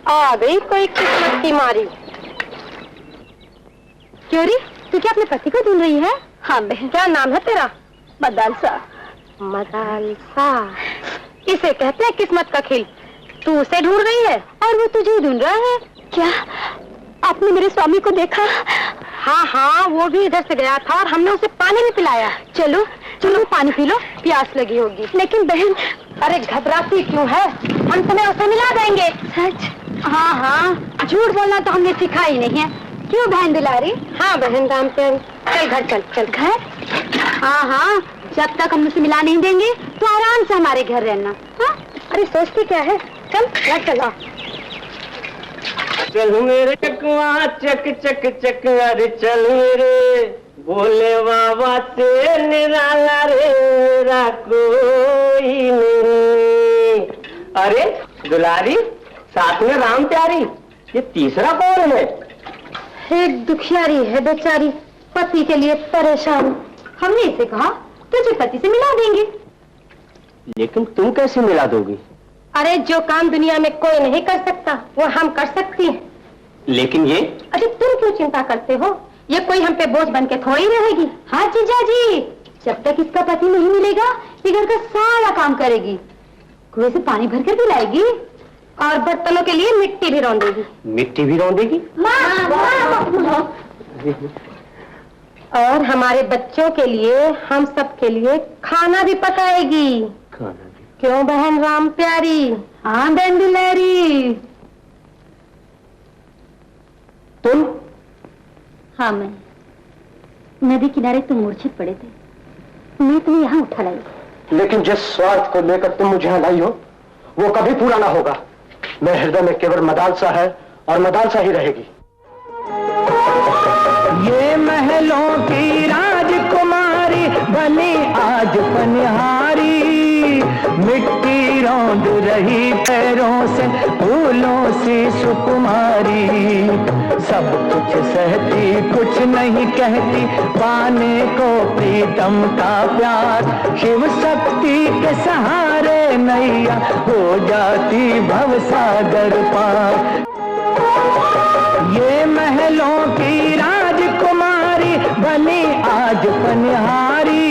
आ गई कोई किस्मत की मारी। क्यों री, तू क्या अपने पति को ढूंढ रही है? हाँ बहन। क्या नाम है तेरा? मदालसा। मदालसा, इसे कहते हैं किस्मत का खेल। तू उसे ढूंढ रही है और वो तुझे ढूंढ रहा है। क्या आपने मेरे स्वामी को देखा? हाँ हाँ, वो भी इधर से गया था और हमने उसे पानी भी पिलाया। चलो चलो पानी पी लो, प्यास लगी होगी। लेकिन बहन, अरे घबराती क्यों है, हम तुम्हें उसे मिला देंगे। सच? हाँ हाँ, झूठ बोलना तो हमने सिखा ही नहीं है। क्यों बहन दुलारी? हाँ बहन राम प्यारी, चल घर चल। चल घर? हाँ हाँ, जब तक हम उसे मिला नहीं देंगे तो आराम से हमारे घर रहना। हाँ? अरे सोचती क्या है, चल घर चला। चल मेरे चकवा चक चक चक, अरे चल मेरे बोले बाबा से निराला रे, मेरा कोई नहीं। अरे दुलारी, साथ में राम प्यारी, ये तीसरा कौन है? एक दुखियारी है बेचारी, पति के लिए परेशान। हमने इसे कहा तुझे पति से मिला देंगे। लेकिन तुम कैसे मिला दोगी? अरे जो काम दुनिया में कोई नहीं कर सकता वो हम कर सकती हैं। लेकिन ये? अरे तुम क्यों चिंता करते हो, ये कोई हम पे बोझ बन के थोड़ी रहेगी। हाँ जीजा जी, जब तक इसका पति नहीं मिलेगा ये घर का सारा काम करेगी। कुएं से पानी भर कर भी लाएगी और बर्तनों के लिए मिट्टी भी रौंदेगी। मिट्टी भी रौंदेगी? और हमारे बच्चों के लिए, हम सब के लिए खाना भी पकाएगी। खाना भी? क्यों बहन राम प्यारी? हाँ बहन दुलारी। तुम? हाँ मैं। नदी किनारे तुम मूर्छित पड़े थे, मैं तुम्हें यहाँ उठा लाई। लेकिन जिस स्वार्थ को लेकर तुम मुझे यहाँ लाई हो वो कभी पूरा ना होगा। मेरे हृदय में केवल मदालसा है और मदालसा ही रहेगी। ये महलों की राजकुमारी बनी आज पनिहारी, मिट्टी रौंद रही पैरों से फूलों सी सुकुमारी। सब कुछ सहती कुछ नहीं कहती, पाने को प्रीतम का प्यार। शिव शक्ति के सहारे नैया हो जाती भवसागर पार। ये महलों की राजकुमारी बनी आज पनिहारी,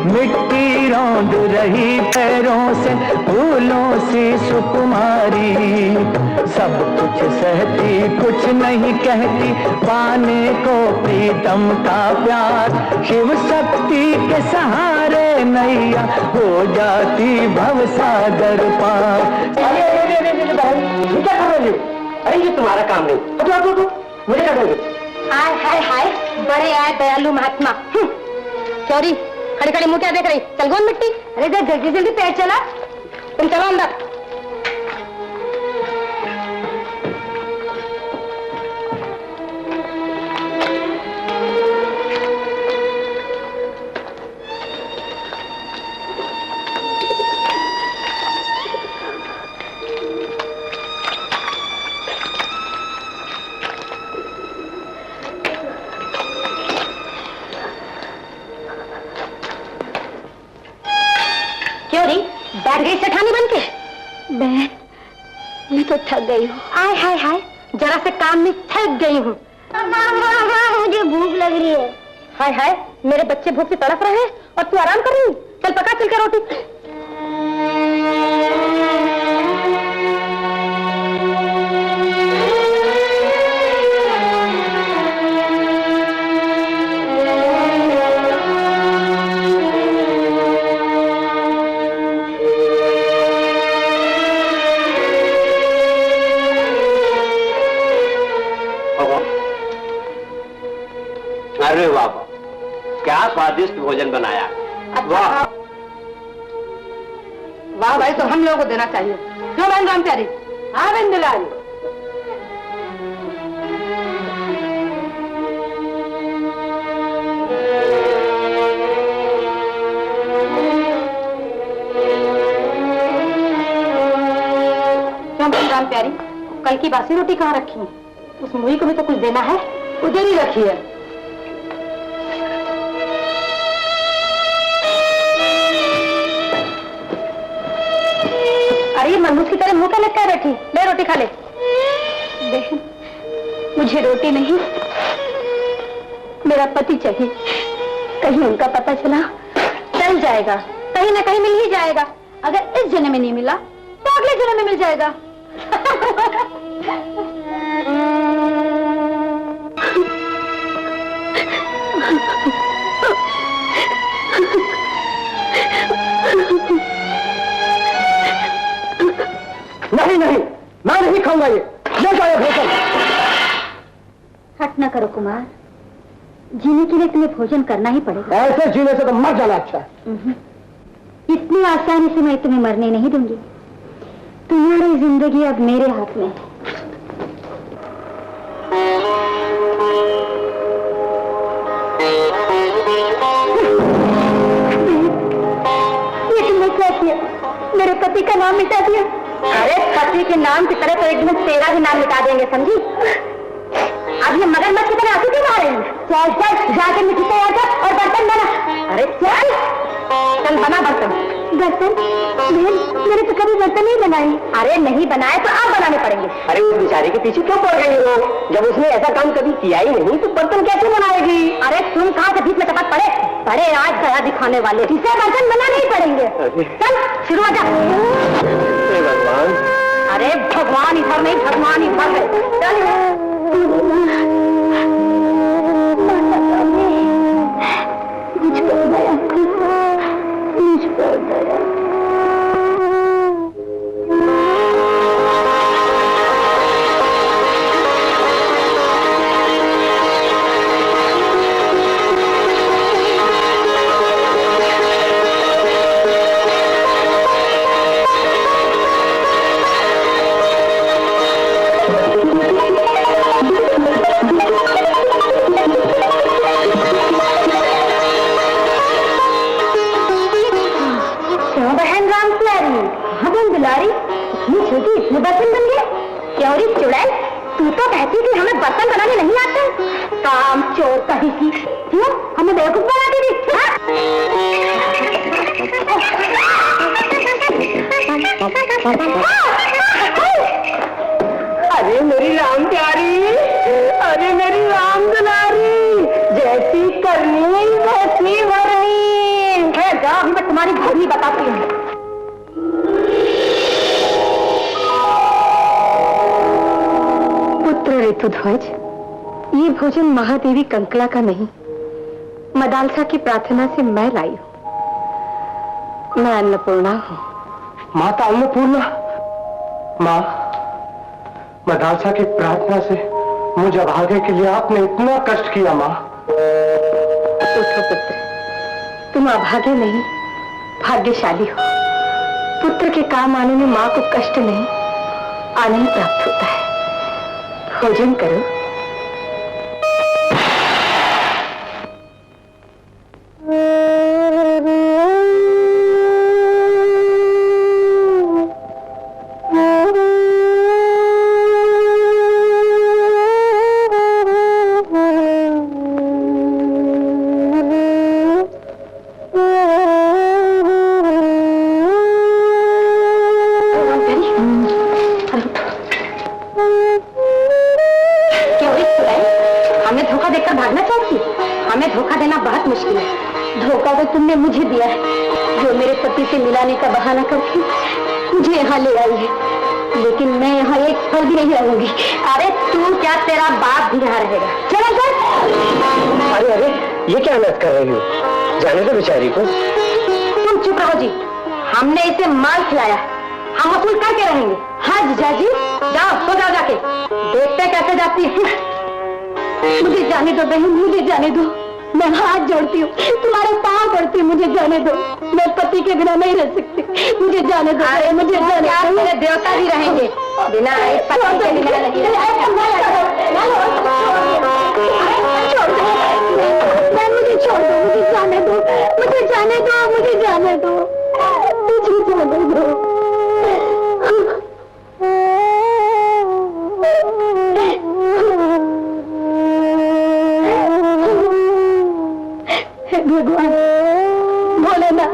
मिट्टी रौंद रही पैरों से फूलों सी सुकुमारी। सब कुछ सहती कुछ नहीं कहती, पाने को प्रीतम का प्यार। शिव शक्ति के सहारे नैया हो जाती भवसागर पार। अरे क्या कर रही हो? अरे ये तुम्हारा काम नहीं। तो मुझे क्या करोगे? हाय हाय हाय, बड़े आए दयालु महात्मा। चोरी खड़ी खड़ी मुंह क्या देख रही? चल गोन मिट्टी। अरे देख जल्दी जल्दी पैर चला। तुम चलो अंदर। बैठ गई सेठानी बन के? बहन, मैं तो थक गई हूँ। आय हाय हाय, जरा से काम में थक गई हूँ। मुझे भूख लग रही है। हाय हाय, मेरे बच्चे भूख से तड़प रहे हैं और तू आराम कर रही है। चल पका चल के रोटी। अरे वाह, क्या स्वादिष्ट भोजन बनाया। वाह वाह भाई, तो हम लोगों को देना चाहिए। क्यों बहन राम प्यारी? हाँ बहन दुलारी। क्यों बहन राम प्यारी, कल की बासी रोटी कहाँ रखी है? उस मुही को भी तो कुछ देना है। उधर ही रखी है। अरे मनूस की तरह मुंह क्या लटका बैठी? ले रोटी खा ले। बहन, मुझे रोटी नहीं, मेरा पति चाहिए। कहीं उनका पता चल जाएगा, कहीं ना कहीं मिल ही जाएगा। अगर इस जन्म में नहीं मिला तो अगले जन्म में मिल जाएगा। नहीं नहीं, मैं नहीं खाऊंगा ये। ले जाओ भोजन। हट ना करो कुमार, जीने के लिए तुम्हें भोजन करना ही पड़ेगा। ऐसे जीने से तो मर जाना अच्छा है। इतनी आसानी से मैं तुम्हें मरने नहीं दूंगी। तुम्हारी जिंदगी अब मेरे हाथ में है। ये तुमने क्या किया? मेरे पति का नाम मिटा दिया। अरे पति के नाम की तरह तो एक दिन तेरा भी नाम मिटा देंगे, समझी? अब ये मगरमच्छ की तरह आंसू क्यों आ रहे हैं? चल चल जाके मिट्टी तैयार कर और बर्तन बना। अरे चल बना बर्तन। बर्तन? मेरे तो कभी बर्तन नहीं बनाए। अरे नहीं बनाए तो आप बनाने पड़ेंगे। अरे उस बेचारे के पीछे क्यों पड़ गई हो? जब उसने ऐसा काम कभी किया ही नहीं तो बर्तन कैसे बनाएगी? अरे तुम कहाँ से बीच में टपक पड़े? बड़े आज गया दिखाने वाले। इसे बर्तन बनाने ही पड़ेंगे। चल शुरू हो जा। भगवान, अरे भगवान इधर नहीं, भगवान इधर है। चल मुझको दया, मुझको दया। इतने बर्तन बन गए? क्यों रे चुड़ैल, तू तो कहती कि हमें बर्तन बनाने नहीं आते। काम चोर कही की, क्यों हमें बेवकूफ बनाती थी? अरे मेरी राम प्यारी, अरे मेरी राम दुलारी, जैसी तुम्हारी भोली बताती हूँ। पुत्र ऋतुध्वज, ये भोजन महादेवी कंकला का नहीं, मदालसा की प्रार्थना से मैं लाई हूँ। मैं अन्नपूर्णा हूँ। माता अन्नपूर्णा? माँ, मदालसा की प्रार्थना से मुझे अभागे के लिए आपने इतना कष्ट किया। माँ उठो पुत्र, तुम अभागे नहीं भाग्यशाली हो। पुत्र के काम आने में माँ को कष्ट नहीं, आनंद प्राप्त होता है। भोजन करो। का बहाना करके मुझे यहाँ ले आई है, लेकिन मैं यहाँ एक पल भी नहीं रहूंगी। अरे तू क्या, तेरा बाप भी यहाँ रहेगा। चलो चल। अरे अरे, ये क्या नाटक कर रही हो? जाने दो बेचारी को। तुम चुप रहो जी, हमने इसे माल खिलाया, हम वसूल करके रहेंगे। हाँ जीजा जी, जाओ सो जाओ जाके, देखते कैसे जाती है। मुझे जाने दो बहन, मुझे जाने दो। मैं हाथ जोड़ती हूँ, तुम्हारे पाँव पड़ती हूँ, मुझे जाने दो। मैं पति के बिना नहीं रह सकती, मुझे जाने दो। अरे मुझे जाने दो। मेरे देवता भी रहेंगे बिना पति के बिना नहीं। मुझे छोड़ दो, मुझे जाने दो, मुझे जाने दो, मुझे जाने दो, मुझे जाने दो। भगवान भोलेनाथ,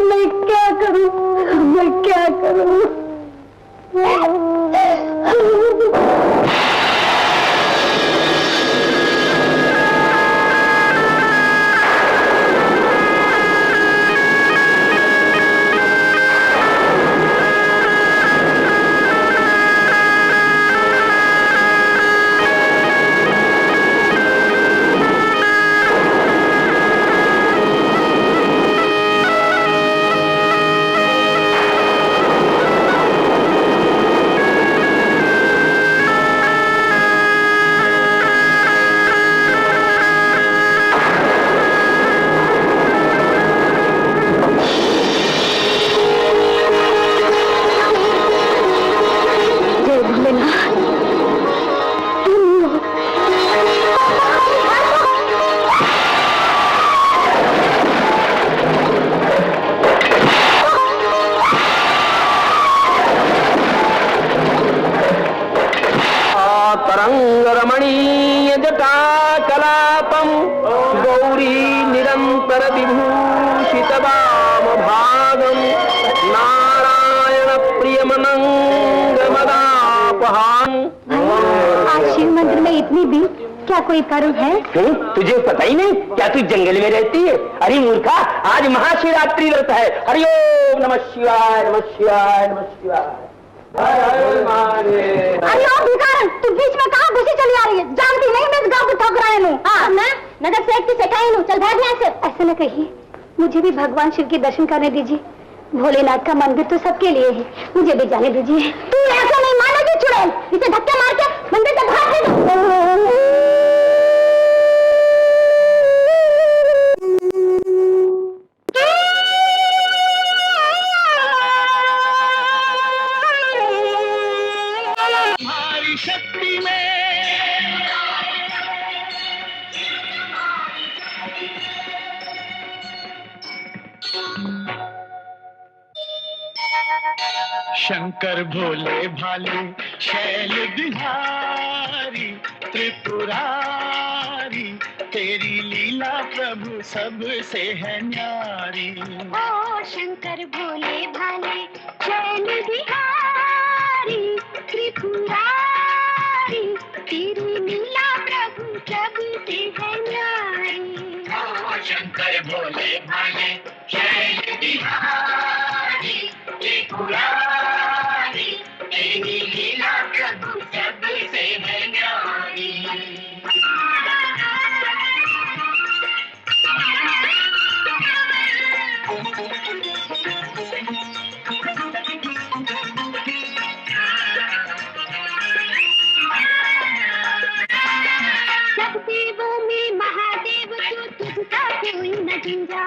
मैं क्या करूं, मैं क्या करूं? कोई कारण है? तुझे पता ही नहीं क्या? तू जंगल में रहती है? अरे मूर्खा, आज महाशिवरात्रि व्रत है। हरि ओम नमः शिवाय, नमः शिवाय, नमः शिवाय। अरे ओ भिखारन, तू बीच में कहाँ घुसी चली आ रही है? जानती नहीं मैं गाँव को ठोक रहा हूँ। हाँ मैं नगर से एक सिखाई हूँ। चल भाग यहाँ से। ऐसा न कहिए, मुझे भी भगवान शिव के दर्शन करने दीजिए। भोलेनाथ का मंदिर तो सबके लिए है, मुझे भी जाने दीजिए। तू ऐसा नहीं मानेगी चुड़ैल, इसे धक्के मार के मंदिर से भाग दे। शंकर भोले भाले शैल बिहारी त्रिपुरारी, तेरी लीला प्रभु सबसे है न्यारी। ओ शंकर भोले भाले शैल बिहारी त्रिपुरारी, तेरी लीला प्रभु सबसे है न्यारी। ओ शंकर भोले भाले तेरी लीला प्रभु सबसे है न्यारी। सब देवों में महादेव तू, तुझका कोई न दूजा।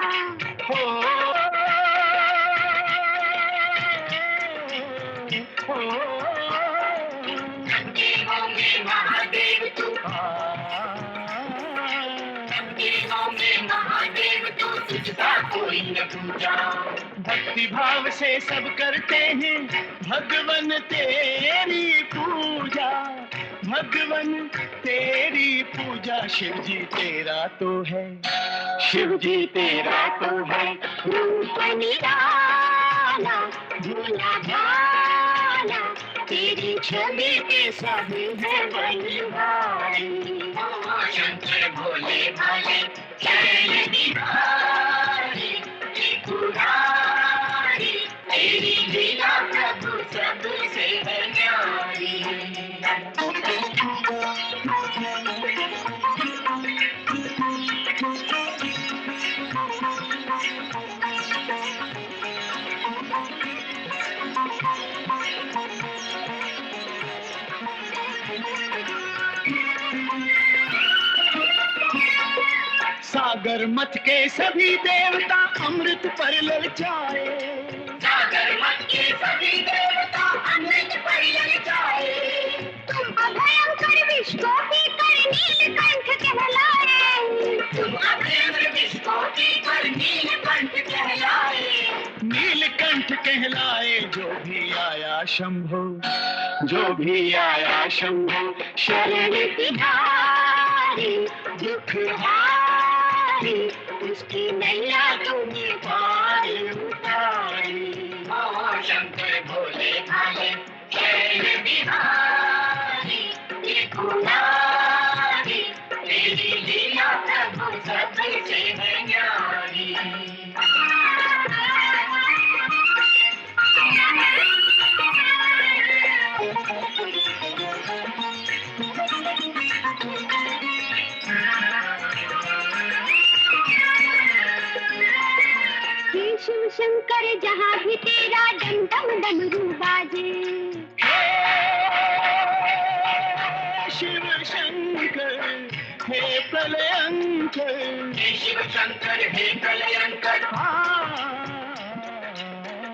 देवों में महादेव तू, देवों में महादेव तू, तुझका कोई न दूजा। भक्ति भाव से सब करते हैं भगवन तेरी पूजा, भगवन तेरी पूजा। शिव जी तेरा तो है, शिव जी तेरा तो है रूप निराला भोला भाला, तेरी छवि के सभी है बलिहारी। शंकर भोले भाले शैल बिहारी त्रिपुरारी, तेरी लीला प्रभु सबसे है न्यारी। सागर मत के सभी देवता अमृत पर ललचाए, सागर मत के सभी देवता अमृत पर ललचाए। तुम अभयंकर विश्वकोटि कर नीलकंठ कहलाए, तुम अभयंकर विश्वकोटि कर नीलकंठ कहलाए। नीलकंठ कहलाए जो भी आया शंभो, जो भी आया शंभो। शरण तिहारी दुख हारी, उसकी नैया तूने पार उतारी। शंकर भोले भाले शैल बिहारी त्रिपुरारी, तेरी लीला प्रभु सबसे है न्यारी। शिव शंकर जहाँ भी तेरा डम डम डमरू बाजे। शिव शंकर हे प्रलयंकर, हे शिव शंकर हे प्रलयंकर।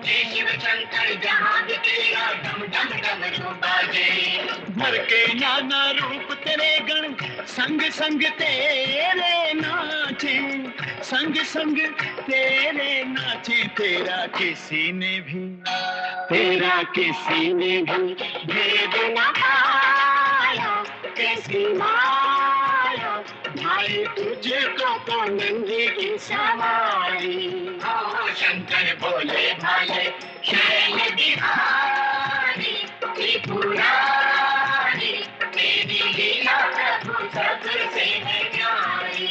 हे शिव शंकर जहाँ भी तेरा डम डम डमरू बाजे। भर के नाना रूप तेरे गण संग संग तेरे नाचे, संग संग तेरे नाचे। तेरा किसी ने भी, तेरा किसी ने भी भेद न पाया, कैसी माया भाई तुझको तो नंदी की सवारी। शंकर भोले भाले शैल बिहारी त्रिपुरारी, तेरी लीला प्रभु सबसे है न्यारी।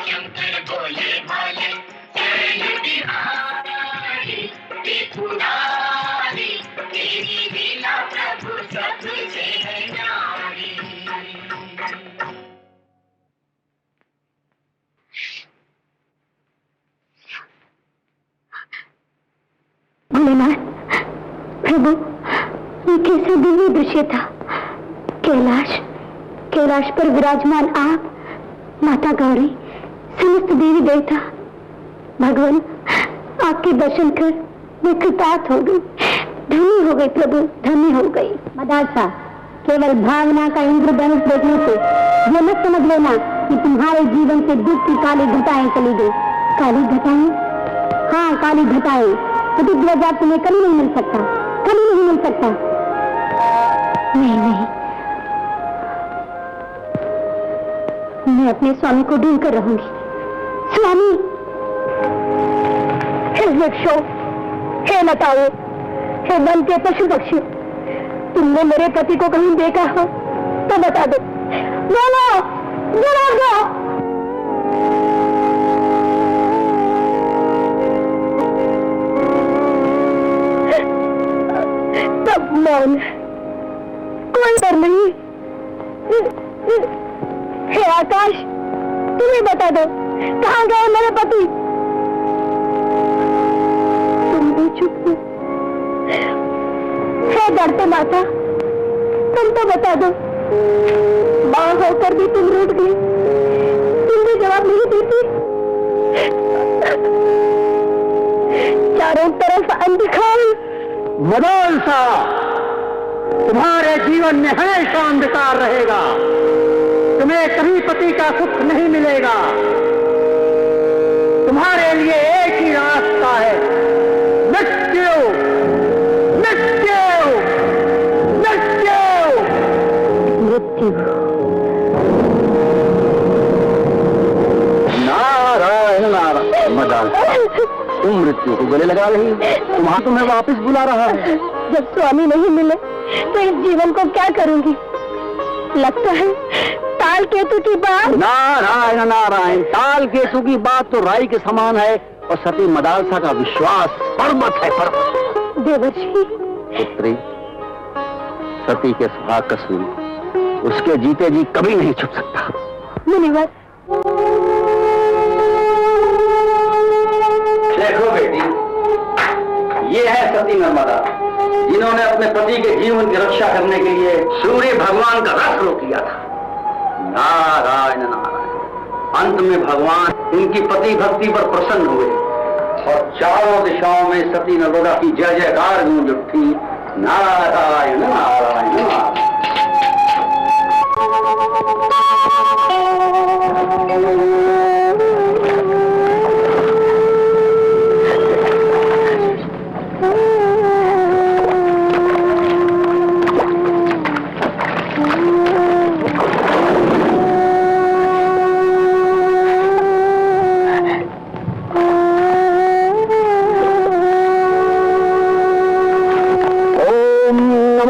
शंकर भोले भाले शैल बिहारी त्रिपुरारी, तेरी लीला प्रभु सबसे है न्यारी। भोलेनाथ प्रभु, ये कैसा दिव्य दृश्य था। कैलाश, कैलाश पर विराजमान आप, माता गौरी, समस्त देवी देवता। भगवान, आपके दर्शन कर मैं कृतार्थ हो गई, धन्य हो गई प्रभु, धन्य हो गई। मदासा, केवल भावना का इंद्रधनुष देखने से ये मत समझ लेना कि तुम्हारे जीवन से दुख की काली घटाएं चली गई। काली घटाएं? हाँ, काली घटाएं। प्रतिद्वजा तुम्हें कभी नहीं मिल सकता, कभी नहीं मिल सकता। नहीं नहीं, मैं अपने स्वामी को ढूंढ कर रहूंगी। स्वामी, हे वृक्षों, हे लताओं, हे वन के पशु पक्षी, तुमने मेरे पति को कहीं देखा हो तो बता दो। बोलो, बोलो दो। तब मौन, कोई डर नहीं। हे आकाश, तुम्हें बता दो, कहाँ गए मेरे पति? तुम भी चुप हो। हे धरती माता, तुम तो बता दो, माँ होकर भी तुम रूठ गई, तुम भी जवाब नहीं देती। चारों तरफ अंधकार। मदालसा, तुम्हारे जीवन में हमेशा अंधकार रहेगा। तुम्हें कभी पति का सुख नहीं मिलेगा। तुम्हारे लिए एक ही रास्ता है, मृत्यु, मृत्यु, मृत्यु, मृत्यु। नारायण नारायण। मदालसा, तुम मृत्यु को गले लगा रही हो, वहां तुम्हें वापस बुला रहा है। जब स्वामी नहीं मिले तो इस जीवन को क्या करूंगी? लगता है ताल केतु की बात। नारायण नारायण, ताल केतु की बात तो राई के समान है, और सती मदालसा का विश्वास पर्वत है, पर्वत। देवर्षि। पुत्री, सती के सुहाग का सूर्य उसके जीते जी कभी नहीं छुप सकता। मुनिवर, देखो बेटी, ये है सती नर्मदा, जिन्होंने अपने पति के जीवन की रक्षा करने के लिए सूर्य भगवान का रथ रोक लिया था। नारायण नारायण, अंत में भगवान इनकी पति भक्ति पर प्रसन्न हुए और चारों दिशाओं में सती नर्मदा की जय जयकार गूंज उठी। नारायण नारायण नारायण।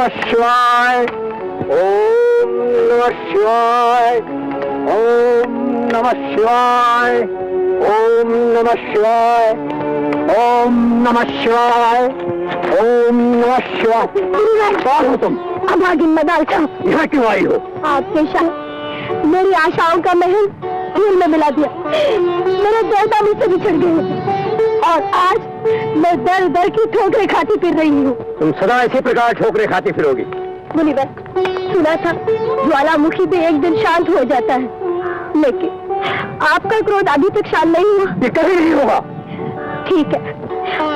शिवाय, ओम नमः शिवाय, ओम नमः शिवाय, ओम नमः शिवाय, ओम नमः शिवाय, ओम नमः शिवाय। कौन हो तुम? अभागिन मदालसा। यहाँ क्यों आई हो? आपके शाह मेरी आशाओं का महल धूल में मिला दिया। मेरे देवता मुझसे बिछड़ गए और आज मैं दर दर की ठोकरें खाती फिर रही हूँ। तुम सदा इसी प्रकार ठोकरें खाती फिरोगी। मुनिवर, सुना था ज्वालामुखी भी एक दिन शांत हो जाता है, लेकिन आपका क्रोध अभी तक शांत नहीं हुआ। ये कभी नहीं होगा। ठीक है,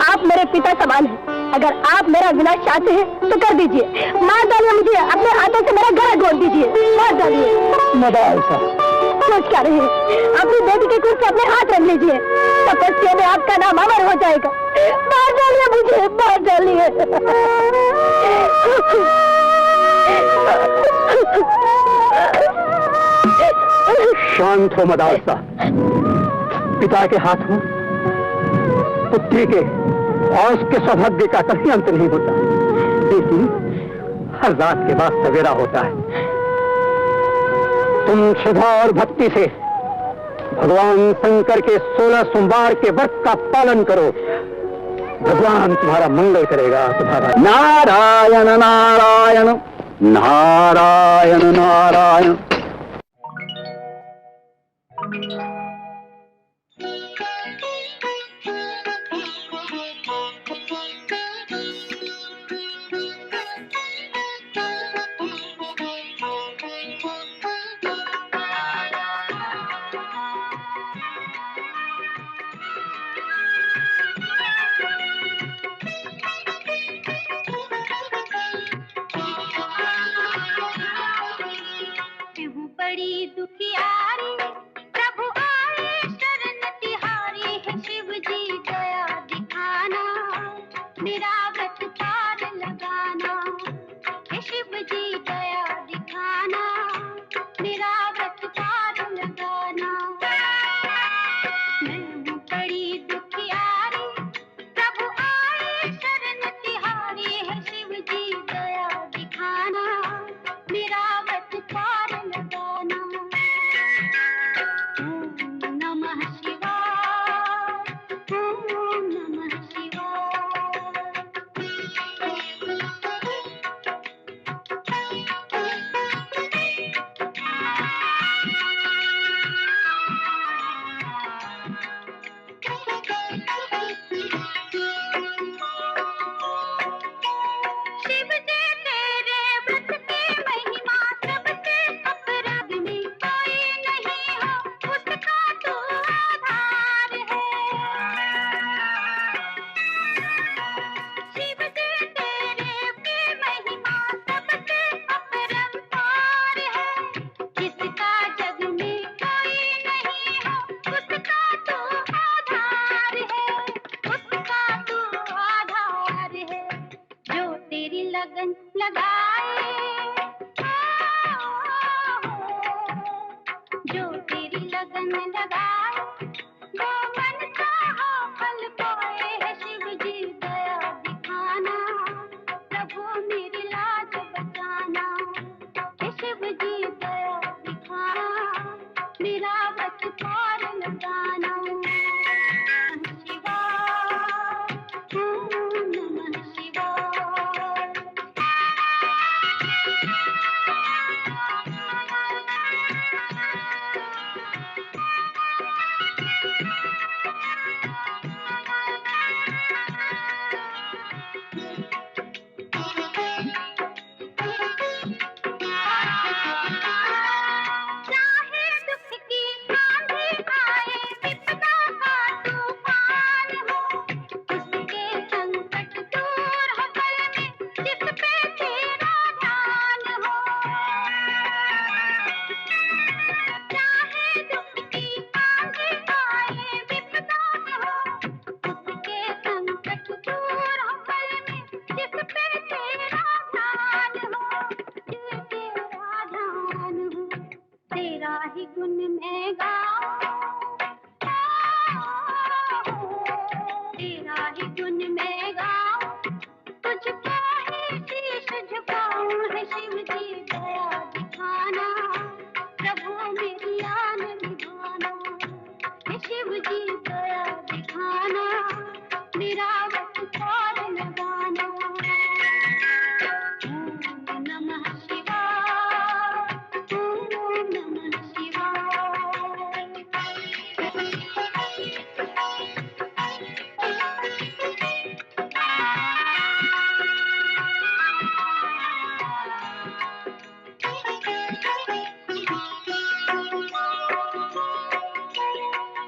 आप मेरे पिता समान हैं। अगर आप मेरा विनाश चाहते हैं तो कर दीजिए, मार डालिए मुझे, अपने हाथों से मेरा गला घोट दीजिए, मार डालिए। मदालसा, सोच क्या रहे हैं? अपनी बेटी के कुछ से अपने हाथ रख लीजिए, तपस्या में आपका नाम अमर हो जाएगा। मार डालिए मुझे, मार डालिए। शांत हो मदालसा, पिता के हाथों पुत्री के और उसके सौभाग्य का कभी अंत नहीं होता। लेकिन हर रात के बाद सवेरा होता है। तुम श्रद्धा और भक्ति से भगवान शंकर के 16 सोमवार के व्रत का पालन करो। भगवान तुम्हारा मंगल करेगा। तुम्हारा नारायण नारायण नारायण नारायण। बड़ी दुखियारी प्रभु में गाऊं, तेरा ही गुण में गाऊं, तुझको ही शीश झुकाऊं। है शिव जी दया दिखाना, प्रभु मेरी आन निभाना। है शिव जी दया दिखाना, मेरा वक्त पार लगाना। ओम नमः शिवाय, ओम नमः शिवाय।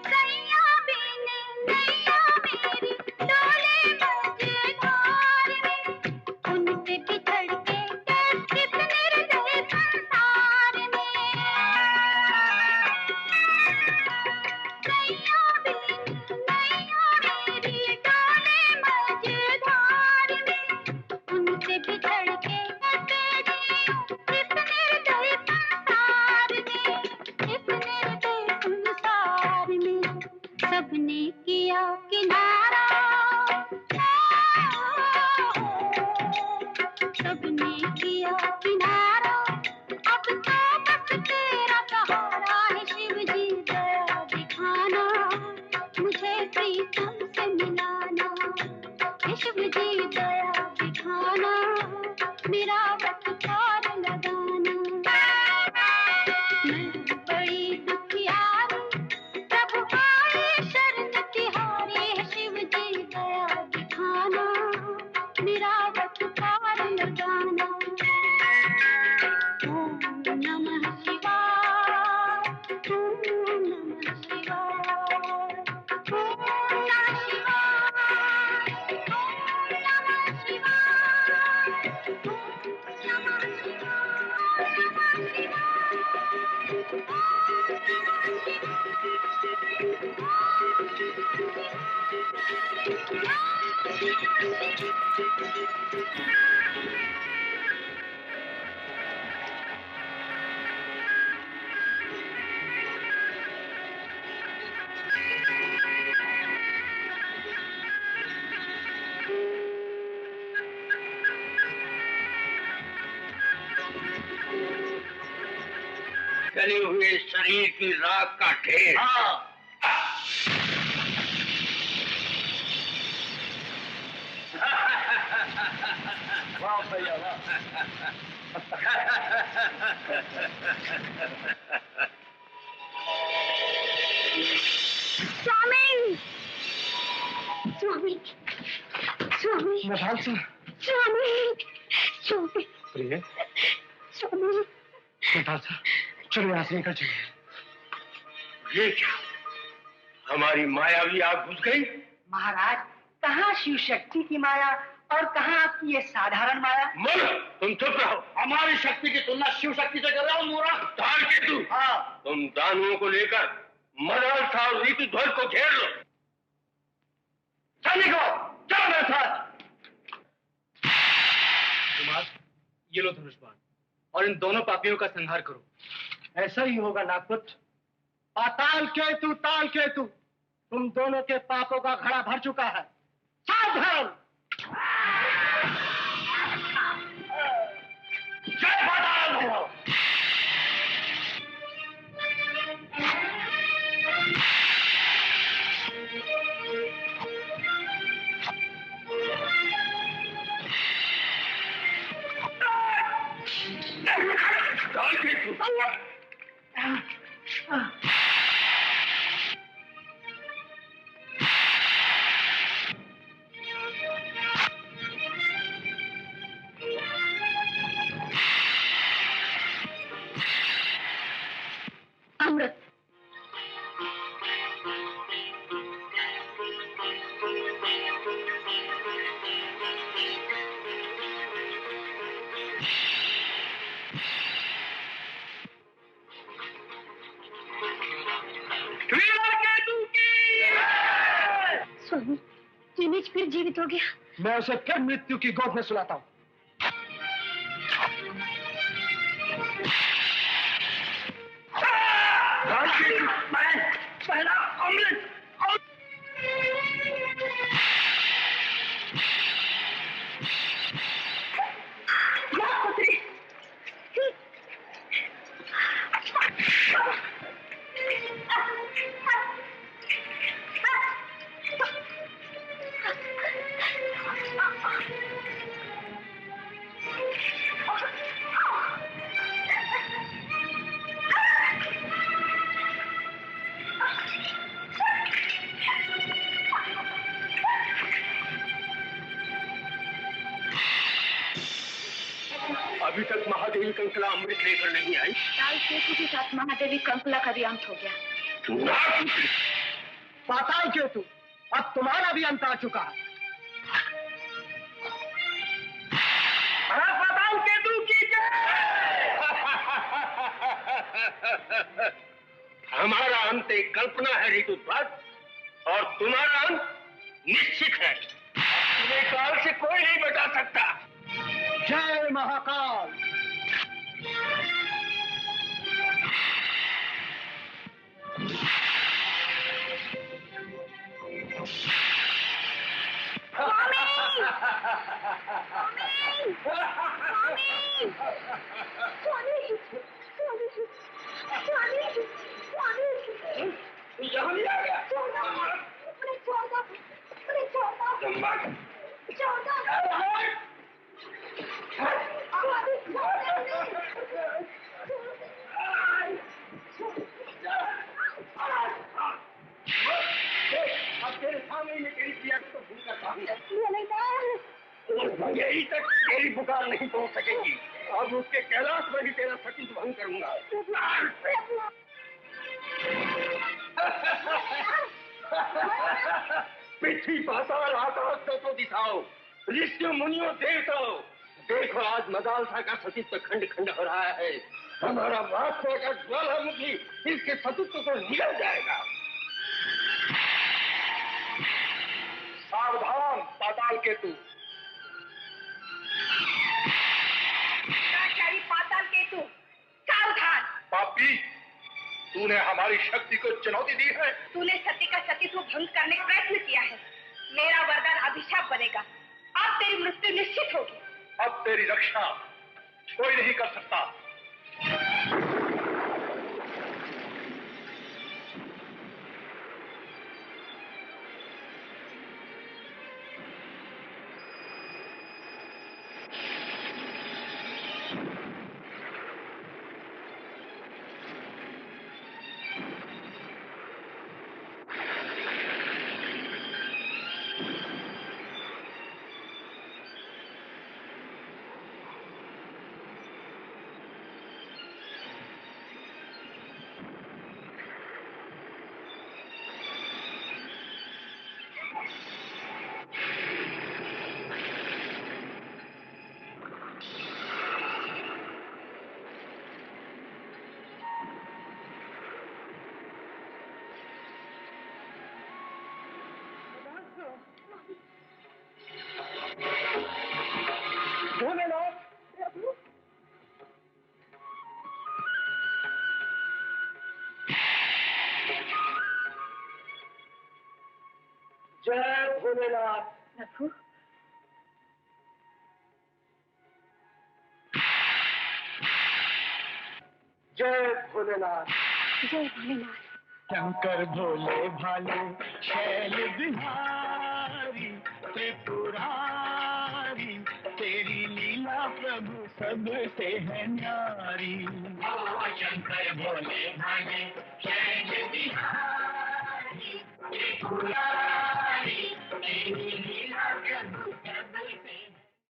सैया बिन नैया मेरी डोले मझधार में, उनसे बिछड़ के किस निर्दय संसार में। सैया बिन नैया मेरी डोले मझधार में, उनसे बिछड़ के किस निर्दय संसार में। किस निर्दय संसार में सबने किया किनारा, सबने किया किनारा। अब तो बस तेरा सहारा है शिव जी दया दिखाना, मुझे प्रीतम से मिलाना। है शिव जी दया दिखाना, मेरा वक्त पार लगाना। मैं बड़ी दुखियारी, प्रभु आए शरण तिहारी। है शिव जी दया दिखाना, मेरा वक्त पार लगाना। ओम नमः शिवाय, ओम नमः शिवाय, ओम नमः शिवाय, ओम नमः शिवाय, ओम नमः जले हुए शरीर की राख का ढेर। वाह भैया वाह। स्वामी, स्वामी, स्वामी, निभाल सिंह। स्वामी, स्वामी, प्रिय स्वामी। निभाल साहब, चलो यहाँ से निकल चलिए। ये क्या, हमारी मायावी आग बुझ गई? महाराज, कहाँ शिव शक्ति की माया और कहाँ आपकी ये साधारण माया? मूर्ख, तुम चुप रहो। हमारी शक्ति की तुलना शिव शक्ति से कर रहा हूँ मूर्ख। तारकेतु, हाँ, तुम दानुओं को लेकर मदाल साहब ऋतु ध्वज को घेर लो। सैनिकों, चलो मेरे साथ। कुमार, ये लो धनुष बाण और इन दोनों पापियों का संहार करो। ऐसा ही होगा नागपुत्र। पाताल केतु, ताल केतु, तुम दोनों के पापों का घड़ा भर चुका है। सावधान। जय पाताल भैरव। तारकेतु, अमृत। स्वामी, जिनेश फिर जीवित हो गया। मैं उसे फिर मृत्यु की गोद में सुलाता हूँ। मैं पहला ऑमलेट। अभी तक महादेवी कंकला अमृत लेकर नहीं आई। काल केतु के साथ महादेवी कंकला का भी अंत हो गया। पाताल केतु, अब तुम्हारा भी अंत आ चुका। पाताल केतु की जय। हमारा अंत एक कल्पना है ऋतुध्वज, और तुम्हारा अंत निश्चित है। तुम्हें काल से कोई नहीं बचा सकता। जय महाकाल। अब तेरे सामने में तेरी क्रिया को भूल करता हूँ। यही तक तेरी पुकार नहीं पहुंच सकेगी। अब उसके कैलाश में ही तेरा सतीत्व भंग करूंगा। पृथ्वी पाताल आकाश तो दिखाओ, ऋषि मुनियों देवताओं, देखो आज मदालसा का सतीत्व खंड खंड हो रहा है। हमारा महात्मा का ज्वालामुखी इसके सतीत्व को निगल जाएगा। सावधान पाताल केतु। पाताल केतु, सावधान। पापी, तूने हमारी शक्ति को चुनौती दी है। तूने सती का सतीत्व भंग करने का प्रयत्न किया है। मेरा वरदान अभिशाप बनेगा। अब तेरी मृत्यु निश्चित होगी। अब तेरी रक्षा कोई नहीं कर सकता। जय भोलेनाथ। प्रभु, जय भोलेनाथ। जय भोलेनाथ। शंकर भोले भाले शैल बिहारी त्रिपुरारी, तेरी लीला प्रभु सबसे है न्यारी। शंकर भोले भाले शैल बिहारी त्रिपुरारी, तेरी